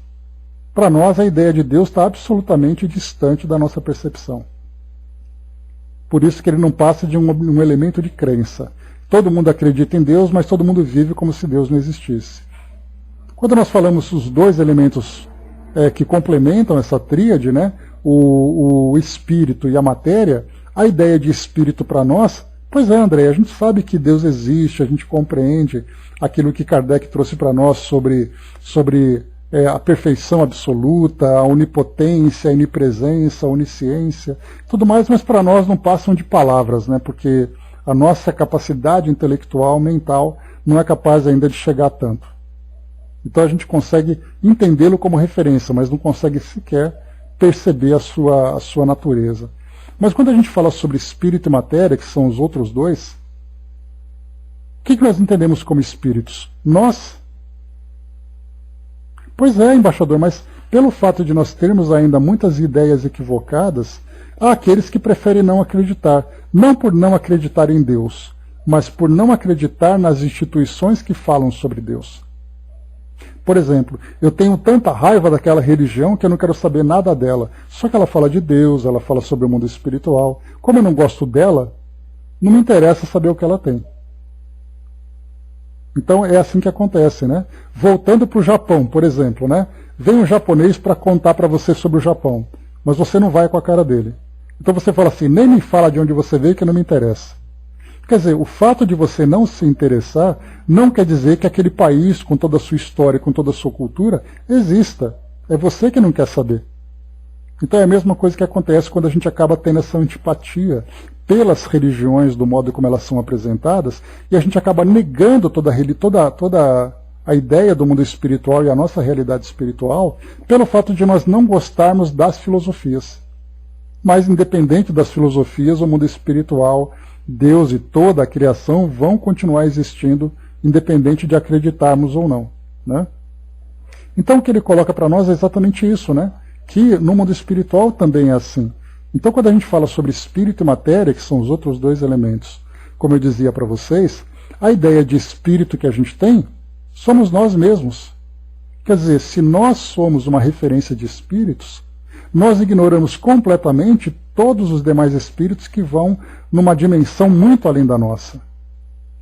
para nós a ideia de Deus está absolutamente distante da nossa percepção. Por isso que ele não passa de um elemento de crença. Todo mundo acredita em Deus, mas todo mundo vive como se Deus não existisse. Quando nós falamos os 2 elementos que complementam essa tríade, né, o espírito e a matéria, a ideia de espírito para nós, pois é, André, a gente sabe que Deus existe, a gente compreende aquilo que Kardec trouxe para nós sobre a perfeição absoluta, a onipotência, a onipresença, a onisciência, tudo mais, mas para nós não passam de palavras, né? Porque a nossa capacidade intelectual, mental, não é capaz ainda de chegar a tanto. Então a gente consegue entendê-lo como referência, mas não consegue sequer perceber a sua natureza. Mas quando a gente fala sobre espírito e matéria, que são os outros 2, o que nós entendemos como espíritos? Nós. Pois é, embaixador, mas pelo fato de nós termos ainda muitas ideias equivocadas, há aqueles que preferem não acreditar. Não por não acreditar em Deus, mas por não acreditar nas instituições que falam sobre Deus. Por exemplo, eu tenho tanta raiva daquela religião que eu não quero saber nada dela. Só que ela fala de Deus, ela fala sobre o mundo espiritual. Como eu não gosto dela, não me interessa saber o que ela tem. Então é assim que acontece, né? Voltando para o Japão, por exemplo, né? Vem um japonês para contar para você sobre o Japão, mas você não vai com a cara dele. Então você fala assim, nem me fala de onde você veio que não me interessa. Quer dizer, o fato de você não se interessar não quer dizer que aquele país, com toda a sua história, com toda a sua cultura, exista. É você que não quer saber. Então é a mesma coisa que acontece quando a gente acaba tendo essa antipatia pelas religiões, do modo como elas são apresentadas, e a gente acaba negando toda a ideia do mundo espiritual e a nossa realidade espiritual, pelo fato de nós não gostarmos das filosofias. Mas independente das filosofias, o mundo espiritual, Deus e toda a criação vão continuar existindo, independente de acreditarmos ou não, né? Então o que ele coloca para nós é exatamente isso, né? Que no mundo espiritual também é assim. Então quando a gente fala sobre espírito e matéria, que são os outros 2 elementos, como eu dizia para vocês, a ideia de espírito que a gente tem somos nós mesmos. Quer dizer, se nós somos uma referência de espíritos, nós ignoramos completamente todos os demais espíritos que vão numa dimensão muito além da nossa.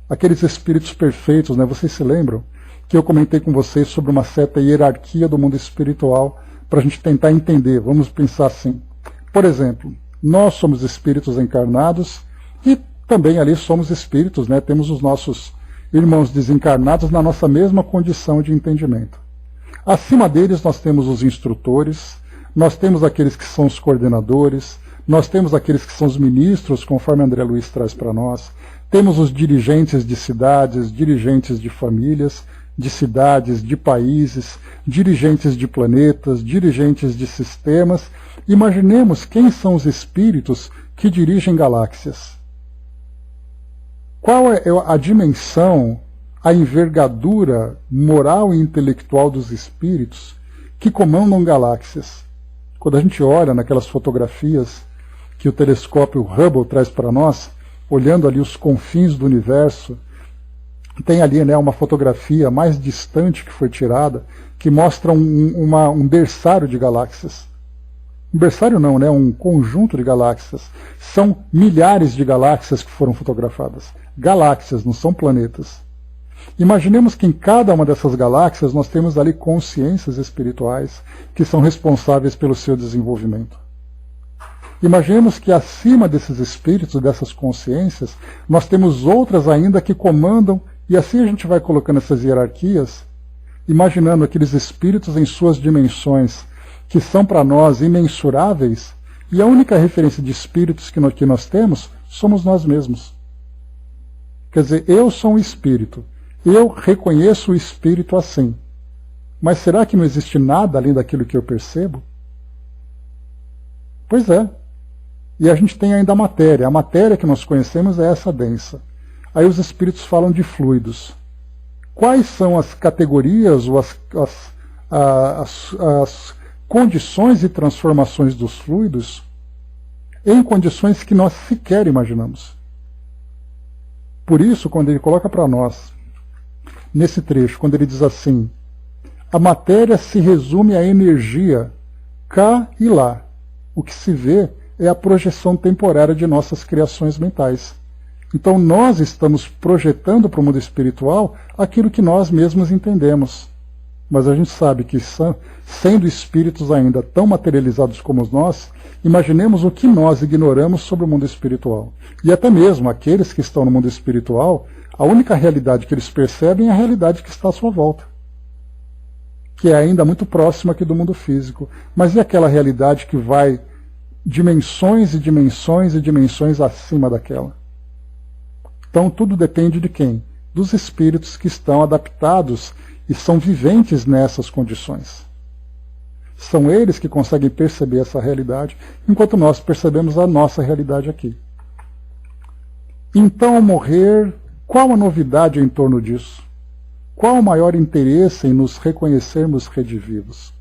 Aqueles espíritos perfeitos, né? Vocês se lembram que eu comentei com vocês sobre uma certa hierarquia do mundo espiritual para a gente tentar entender. Vamos pensar assim. Por exemplo, nós somos espíritos encarnados e também ali somos espíritos, né? Temos os nossos irmãos desencarnados na nossa mesma condição de entendimento. Acima deles nós temos os instrutores, nós temos aqueles que são os coordenadores, nós temos aqueles que são os ministros, conforme André Luiz traz para nós, temos os dirigentes de cidades, dirigentes de famílias, de cidades, de países, dirigentes de planetas, dirigentes de sistemas. Imaginemos quem são os espíritos que dirigem galáxias. Qual é a dimensão, a envergadura moral e intelectual dos espíritos que comandam galáxias? Quando a gente olha naquelas fotografias que o telescópio Hubble traz para nós, olhando ali os confins do universo, tem ali, né, uma fotografia mais distante que foi tirada, que mostra um berçário de galáxias. Um berçário não, né, um conjunto de galáxias. São milhares de galáxias que foram fotografadas. Galáxias, não são planetas. Imaginemos que em cada uma dessas galáxias nós temos ali consciências espirituais que são responsáveis pelo seu desenvolvimento. Imaginemos que acima desses espíritos, dessas consciências, nós temos outras ainda que comandam, e assim a gente vai colocando essas hierarquias, imaginando aqueles espíritos em suas dimensões, que são para nós imensuráveis, e a única referência de espíritos que nós temos somos nós mesmos. Quer dizer, eu sou um espírito, eu reconheço o espírito assim, mas será que não existe nada além daquilo que eu percebo? Pois é. E a gente tem ainda a matéria que nós conhecemos é essa densa. Aí os espíritos falam de fluidos. Quais são as categorias ou as condições e transformações dos fluidos em condições que nós sequer imaginamos? Por isso, quando ele coloca para nós, nesse trecho, quando ele diz assim, a matéria se resume à energia cá e lá. O que se vê é a projeção temporária de nossas criações mentais. Então nós estamos projetando para o mundo espiritual aquilo que nós mesmos entendemos. Mas a gente sabe que, sendo espíritos ainda tão materializados como nós, imaginemos o que nós ignoramos sobre o mundo espiritual. E até mesmo aqueles que estão no mundo espiritual, a única realidade que eles percebem é a realidade que está à sua volta, que é ainda muito próxima aqui do mundo físico. Mas e aquela realidade que vai dimensões e dimensões e dimensões acima daquela? Então tudo depende de quem? Dos espíritos que estão adaptados e são viventes nessas condições. São eles que conseguem perceber essa realidade, enquanto nós percebemos a nossa realidade aqui. Então, ao morrer, qual a novidade em torno disso? Qual o maior interesse em nos reconhecermos redivivos?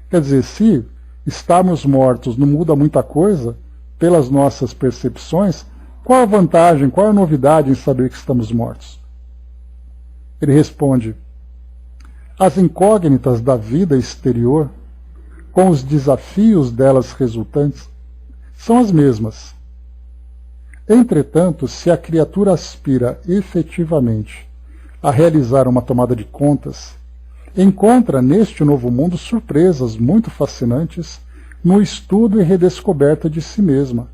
Quer dizer, se estarmos mortos não muda muita coisa pelas nossas percepções, qual a vantagem, qual a novidade em saber que estamos mortos? Ele responde, as incógnitas da vida exterior, com os desafios delas resultantes, são as mesmas. Entretanto, se a criatura aspira efetivamente a realizar uma tomada de contas, encontra neste novo mundo surpresas muito fascinantes no estudo e redescoberta de si mesma.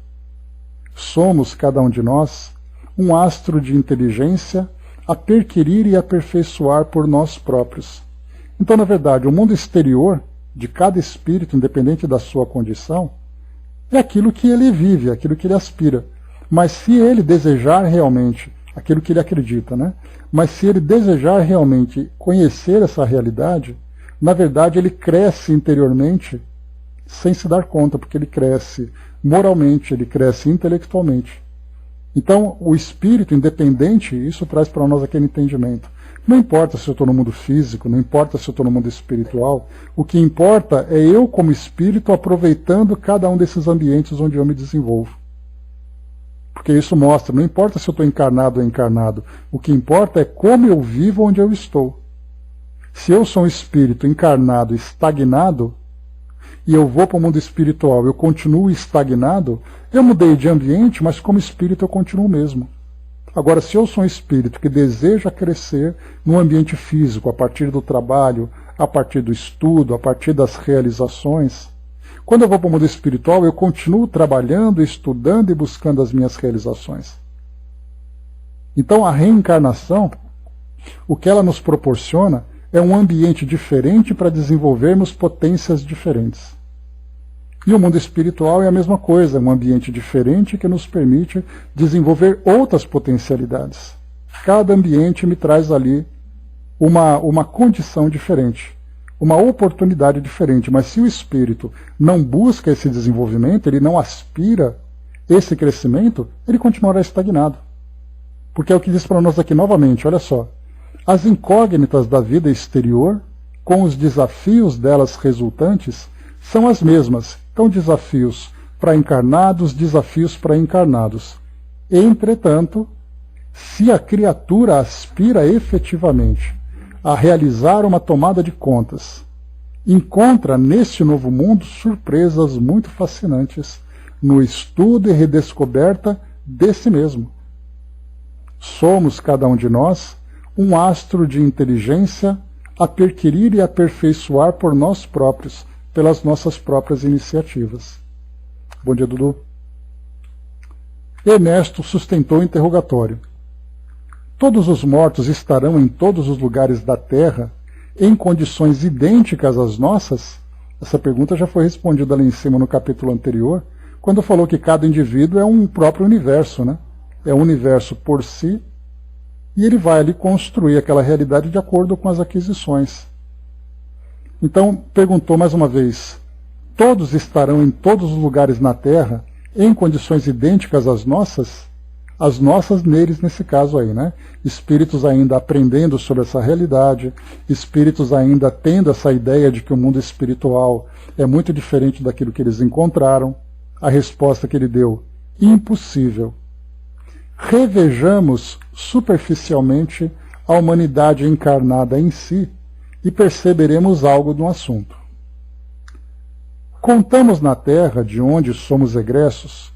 Somos, cada um de nós, um astro de inteligência a perquirir e aperfeiçoar por nós próprios. Então, na verdade, o mundo exterior de cada espírito, independente da sua condição, é aquilo que ele vive, aquilo que ele aspira. Mas se ele desejar realmente, aquilo que ele acredita, né? Mas se ele desejar realmente conhecer essa realidade, na verdade ele cresce interiormente sem se dar conta, porque ele cresce moralmente, ele cresce intelectualmente. Então, o espírito independente, isso traz para nós aquele entendimento. Não importa se eu estou no mundo físico, não importa se eu estou no mundo espiritual, o que importa é eu, como espírito, aproveitando cada um desses ambientes onde eu me desenvolvo. Porque isso mostra, não importa se eu estou encarnado ou encarnado, o que importa é como eu vivo onde eu estou. Se eu sou um espírito encarnado, estagnado, e eu vou para o mundo espiritual, eu continuo estagnado, eu mudei de ambiente, mas como espírito eu continuo o mesmo. Agora, se eu sou um espírito que deseja crescer no ambiente físico, a partir do trabalho, a partir do estudo, a partir das realizações, quando eu vou para o mundo espiritual, eu continuo trabalhando, estudando e buscando as minhas realizações. Então, a reencarnação, o que ela nos proporciona é um ambiente diferente para desenvolvermos potências diferentes. E o mundo espiritual é a mesma coisa, é um ambiente diferente que nos permite desenvolver outras potencialidades. Cada ambiente me traz ali uma condição diferente, uma oportunidade diferente. Mas se o espírito não busca esse desenvolvimento, ele não aspira esse crescimento, ele continuará estagnado. Porque é o que diz para nós aqui novamente, olha só. As incógnitas da vida exterior, com os desafios delas resultantes, são as mesmas. Então, desafios para encarnados, desafios para encarnados. Entretanto, se a criatura aspira efetivamente a realizar uma tomada de contas, encontra neste novo mundo surpresas muito fascinantes no estudo e redescoberta desse mesmo. Somos, cada um de nós, um astro de inteligência a perquirir e aperfeiçoar por nós próprios, pelas nossas próprias iniciativas. Bom dia, Dudu. Ernesto sustentou o interrogatório. Todos os mortos estarão em todos os lugares da Terra em condições idênticas às nossas? Essa pergunta já foi respondida lá em cima no capítulo anterior, quando falou que cada indivíduo é um próprio universo, né? É um universo por si, e ele vai ali construir aquela realidade de acordo com as aquisições. Então, perguntou mais uma vez, todos estarão em todos os lugares na Terra em condições idênticas às nossas? As nossas neles nesse caso aí, né? Espíritos ainda aprendendo sobre essa realidade, espíritos ainda tendo essa ideia de que o mundo espiritual é muito diferente daquilo que eles encontraram. A resposta que ele deu, impossível. Revejamos superficialmente a humanidade encarnada em si e perceberemos algo do assunto. Contamos na Terra, de onde somos egressos,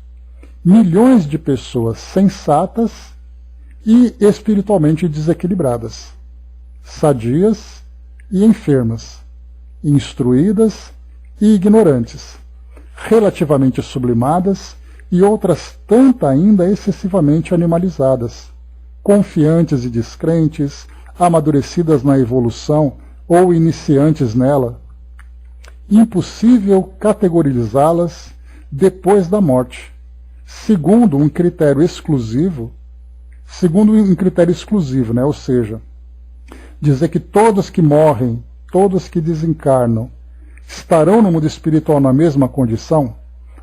milhões de pessoas sensatas e espiritualmente desequilibradas, sadias e enfermas, instruídas e ignorantes, relativamente sublimadas e outras tantas ainda excessivamente animalizadas, confiantes e descrentes, amadurecidas na evolução ou iniciantes nela. Impossível categorizá-las depois da morte, segundo um critério exclusivo, né? Ou seja, dizer que todos que morrem, todos que desencarnam, estarão no mundo espiritual na mesma condição.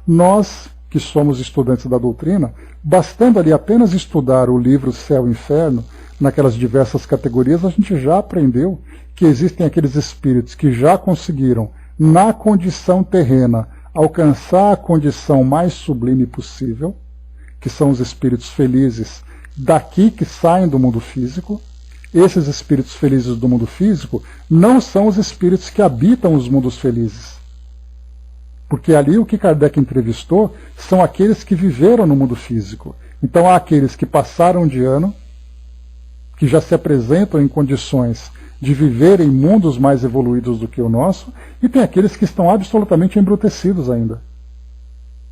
Nós, que somos estudantes da doutrina, bastando ali apenas estudar o livro Céu e Inferno, naquelas diversas categorias, a gente já aprendeu que existem aqueles espíritos que já conseguiram, na condição terrena, alcançar a condição mais sublime possível, que são os espíritos felizes daqui que saem do mundo físico. Esses espíritos felizes do mundo físico não são os espíritos que habitam os mundos felizes. Porque ali o que Kardec entrevistou são aqueles que viveram no mundo físico. Então há aqueles que passaram de ano, que já se apresentam em condições de viver em mundos mais evoluídos do que o nosso, e tem aqueles que estão absolutamente embrutecidos ainda.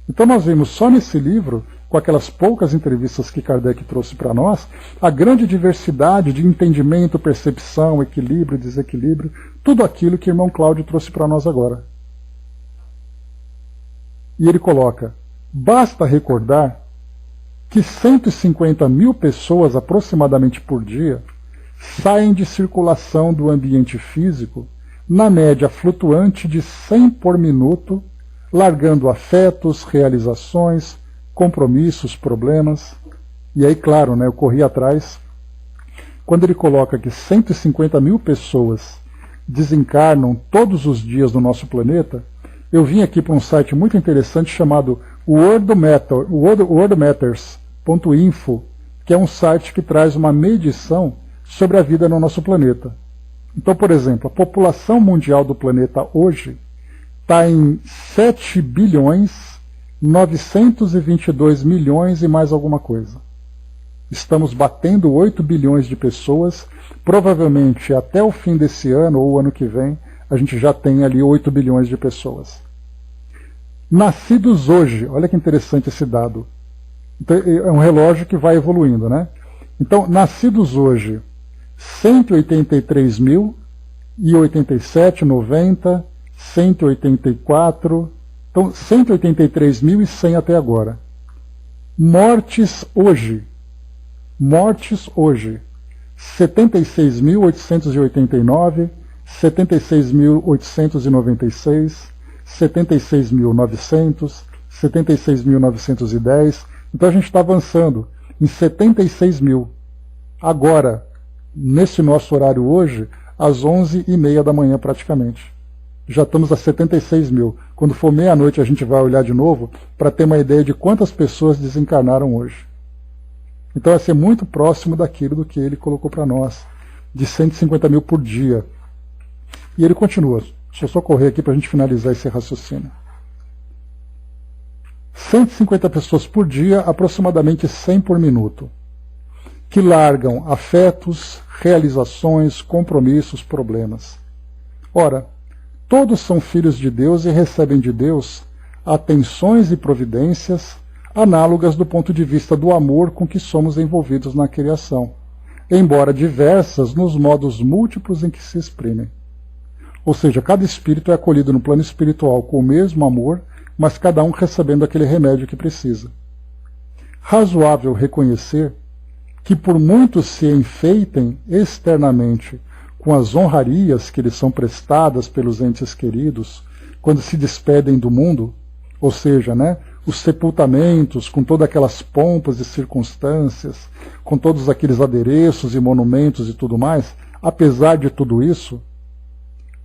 Então nós vimos só nesse livro, com aquelas poucas entrevistas que Kardec trouxe para nós, a grande diversidade de entendimento, percepção, equilíbrio, desequilíbrio, tudo aquilo que o irmão Cláudio trouxe para nós agora. E ele coloca, basta recordar que 150 mil pessoas aproximadamente por dia saem de circulação do ambiente físico, na média flutuante de 100 por minuto, largando afetos, realizações, compromissos, problemas. E aí, claro, né, eu corri atrás. Quando ele coloca que 150 mil pessoas desencarnam todos os dias no nosso planeta, eu vim aqui para um site muito interessante chamado worldmatters.info, que é um site que traz uma medição sobre a vida no nosso planeta. Então, por exemplo, a população mundial do planeta hoje está em 7 bilhões 922 milhões e mais alguma coisa. Estamos batendo 8 bilhões de pessoas, provavelmente até o fim desse ano ou o ano que vem, a gente já tem ali 8 bilhões de pessoas. Nascidos hoje, olha que interessante esse dado. Então, é um relógio que vai evoluindo, né? Então, nascidos hoje, 183.087, 90, 184, então 183.100 até agora. Mortes hoje, 76.889, 76.896, 76.900, 76.910. Então a gente está avançando em 76 mil. Agora, nesse nosso horário hoje, às 11h30 da manhã praticamente. Já estamos a 76 mil. Quando for meia-noite a gente vai olhar de novo para ter uma ideia de quantas pessoas desencarnaram hoje. Então vai ser muito próximo daquilo do que ele colocou para nós, de 150 mil por dia. E ele continua. Deixa eu só correr aqui para a gente finalizar esse raciocínio. 150 pessoas por dia, aproximadamente 100 por minuto, que largam afetos, realizações, compromissos, problemas. Ora, todos são filhos de Deus e recebem de Deus atenções e providências análogas do ponto de vista do amor com que somos envolvidos na criação, embora diversas nos modos múltiplos em que se exprimem. Ou seja, cada espírito é acolhido no plano espiritual com o mesmo amor, mas cada um recebendo aquele remédio que precisa. Razoável reconhecer que por muitos se enfeitem externamente com as honrarias que lhes são prestadas pelos entes queridos quando se despedem do mundo, ou seja, os sepultamentos com todas aquelas pompas e circunstâncias, com todos aqueles adereços e monumentos e tudo mais, apesar de tudo isso,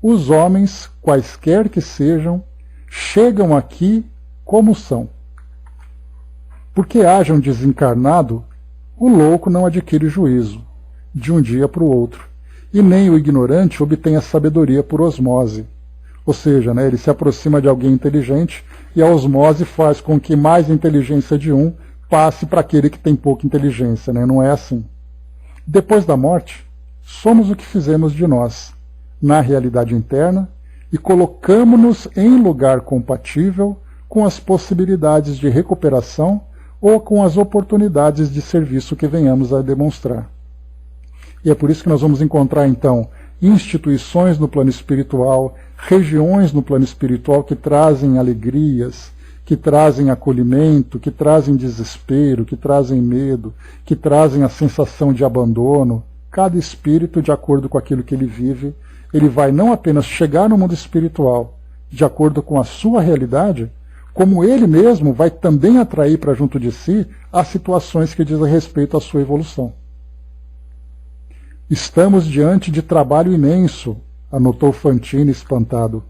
os homens, quaisquer que sejam, chegam aqui como são. Porque haja um desencarnado, o louco não adquire juízo, de um dia para o outro, e nem o ignorante obtém a sabedoria por osmose. Ou seja, ele se aproxima de alguém inteligente e a osmose faz com que mais inteligência de um passe para aquele que tem pouca inteligência. Não é assim. Depois da morte, somos o que fizemos de nós, na realidade interna, e colocamo-nos em lugar compatível com as possibilidades de recuperação ou com as oportunidades de serviço que venhamos a demonstrar. E é por isso que nós vamos encontrar, então, instituições no plano espiritual, regiões no plano espiritual que trazem alegrias, que trazem acolhimento, que trazem desespero, que trazem medo, que trazem a sensação de abandono. Cada espírito, de acordo com aquilo que ele vive, ele vai não apenas chegar no mundo espiritual, de acordo com a sua realidade, como ele mesmo vai também atrair para junto de si as situações que dizem respeito à sua evolução. Estamos diante de trabalho imenso, anotou Fantini espantado.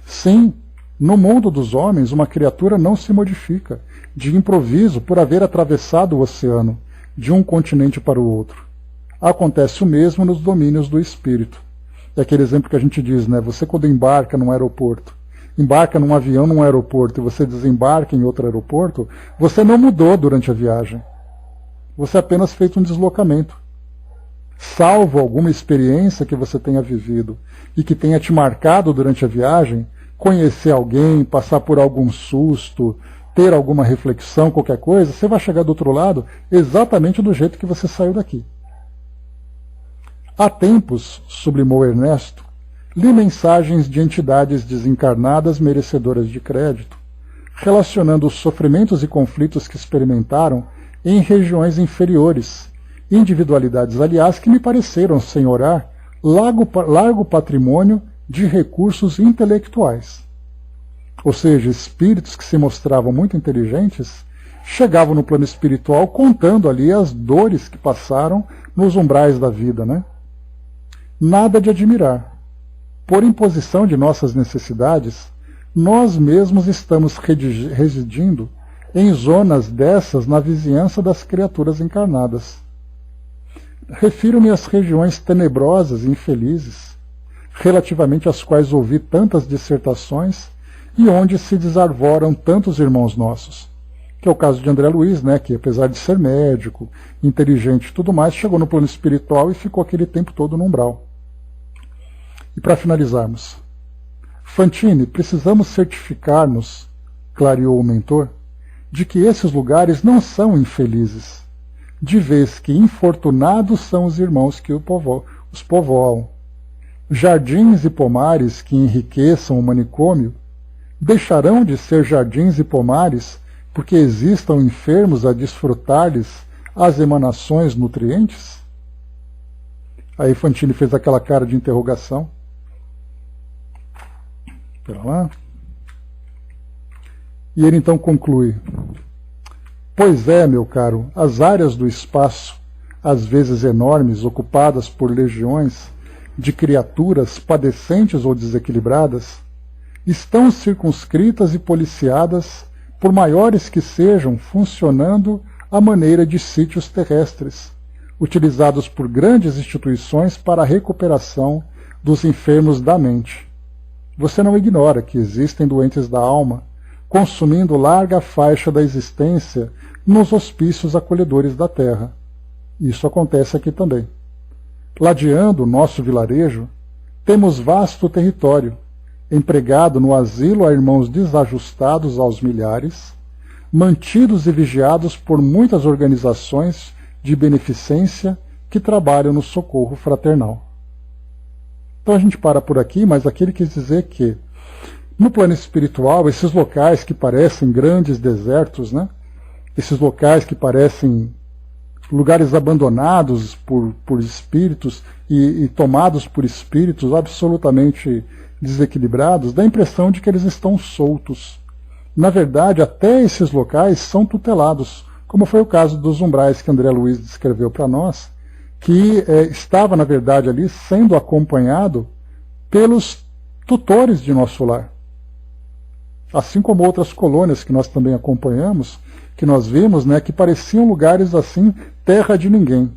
Sim, no mundo dos homens uma criatura não se modifica, de improviso, por haver atravessado o oceano, de um continente para o outro. Acontece o mesmo nos domínios do espírito. É aquele exemplo que a gente diz, você quando embarca num aeroporto, embarca num avião num aeroporto e você desembarca em outro aeroporto, você não mudou durante a viagem. Você apenas fez um deslocamento. Salvo alguma experiência que você tenha vivido e que tenha te marcado durante a viagem, conhecer alguém, passar por algum susto, ter alguma reflexão, qualquer coisa, você vai chegar do outro lado exatamente do jeito que você saiu daqui. Há tempos, sublimou Ernesto, li mensagens de entidades desencarnadas merecedoras de crédito, relacionando os sofrimentos e conflitos que experimentaram em regiões inferiores, individualidades, aliás, que me pareceram senhorar largo patrimônio de recursos intelectuais. Ou seja, espíritos que se mostravam muito inteligentes chegavam no plano espiritual contando ali as dores que passaram nos umbrais da vida, Nada de admirar. Por imposição de nossas necessidades, nós mesmos estamos residindo em zonas dessas na vizinhança das criaturas encarnadas. Refiro-me às regiões tenebrosas e infelizes, relativamente às quais ouvi tantas dissertações e onde se desarvoram tantos irmãos nossos. Que é o caso de André Luiz, que apesar de ser médico, inteligente e tudo mais, chegou no plano espiritual e ficou aquele tempo todo no umbral. E para finalizarmos, Fantini, precisamos certificar-nos, clareou o mentor, de que esses lugares não são infelizes, de vez que infortunados são os irmãos que os povoam. Jardins e pomares que enriqueçam o manicômio deixarão de ser jardins e pomares porque existam enfermos a desfrutar-lhes as emanações nutrientes? Aí Fantini fez aquela cara de interrogação. Espera lá. E ele então conclui: pois é, meu caro, as áreas do espaço, às vezes enormes, ocupadas por legiões de criaturas padecentes ou desequilibradas, estão circunscritas e policiadas, por maiores que sejam, funcionando à maneira de sítios terrestres, utilizados por grandes instituições para a recuperação dos enfermos da mente. Você não ignora que existem doentes da alma, consumindo larga faixa da existência nos hospícios acolhedores da terra. Isso acontece aqui também. Ladeando o nosso vilarejo, temos vasto território, empregado no asilo a irmãos desajustados aos milhares, mantidos e vigiados por muitas organizações de beneficência que trabalham no socorro fraternal. Então a gente para por aqui, mas aqui ele quis dizer que no plano espiritual, esses locais que parecem grandes desertos, né? Esses locais que parecem lugares abandonados por espíritos e tomados por espíritos absolutamente desequilibrados, dá a impressão de que eles estão soltos. Na verdade, até esses locais são tutelados, como foi o caso dos umbrais que André Luiz descreveu para nós, que estava, na verdade, ali sendo acompanhado pelos tutores de nosso lar. Assim como outras colônias que nós também acompanhamos, que nós vimos, né, que pareciam lugares assim, terra de ninguém,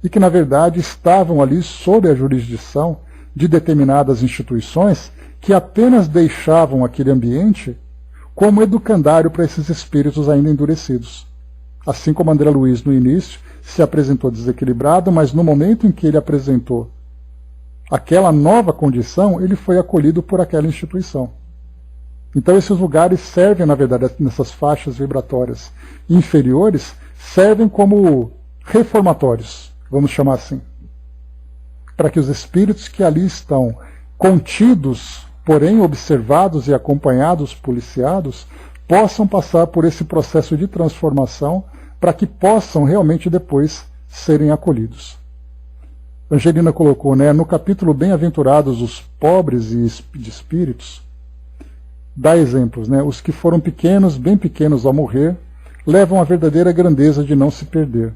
e que na verdade estavam ali sob a jurisdição de determinadas instituições que apenas deixavam aquele ambiente como educandário para esses espíritos ainda endurecidos. Assim como André Luiz no início se apresentou desequilibrado, mas no momento em que ele apresentou aquela nova condição, ele foi acolhido por aquela instituição. Então esses lugares servem, na verdade, nessas faixas vibratórias inferiores, servem como reformatórios, vamos chamar assim, para que os espíritos que ali estão contidos, porém observados e acompanhados, policiados, possam passar por esse processo de transformação para que possam realmente depois serem acolhidos. Angelina colocou, né, no capítulo Bem-aventurados os pobres de espíritos, dá exemplos, né? Os que foram pequenos, bem pequenos ao morrer, levam a verdadeira grandeza de não se perder.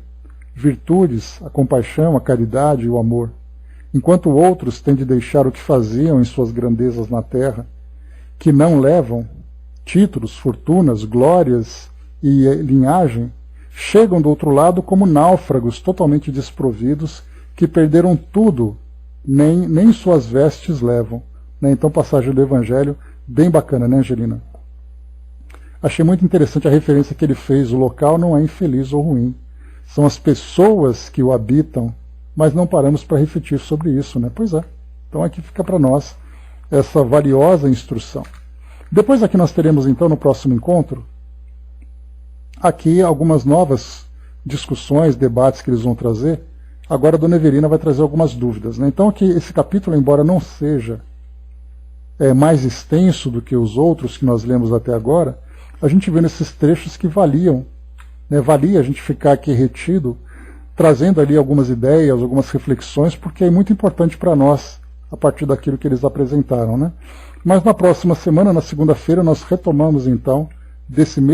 Virtudes, a compaixão, a caridade e o amor. Enquanto outros têm de deixar o que faziam em suas grandezas na terra, que não levam títulos, fortunas, glórias e linhagem, chegam do outro lado como náufragos totalmente desprovidos, que perderam tudo, nem suas vestes levam. Né? Então, passagem do Evangelho, bem bacana, né, Angelina? Achei muito interessante a referência que ele fez. O local não é infeliz ou ruim. São as pessoas que o habitam, mas não paramos para refletir sobre isso, né? Pois é. Então aqui fica para nós essa valiosa instrução. Depois aqui nós teremos, então, no próximo encontro, aqui algumas novas discussões, debates que eles vão trazer. Agora a Dona Everina vai trazer algumas dúvidas, né? Então aqui esse capítulo, embora não seja mais extenso do que os outros que nós lemos até agora, a gente vê nesses trechos que valiam, né, valia a gente ficar aqui retido, trazendo ali algumas ideias, algumas reflexões, porque é muito importante para nós, a partir daquilo que eles apresentaram, né? Mas na próxima semana, na segunda-feira, nós retomamos então desse mesmo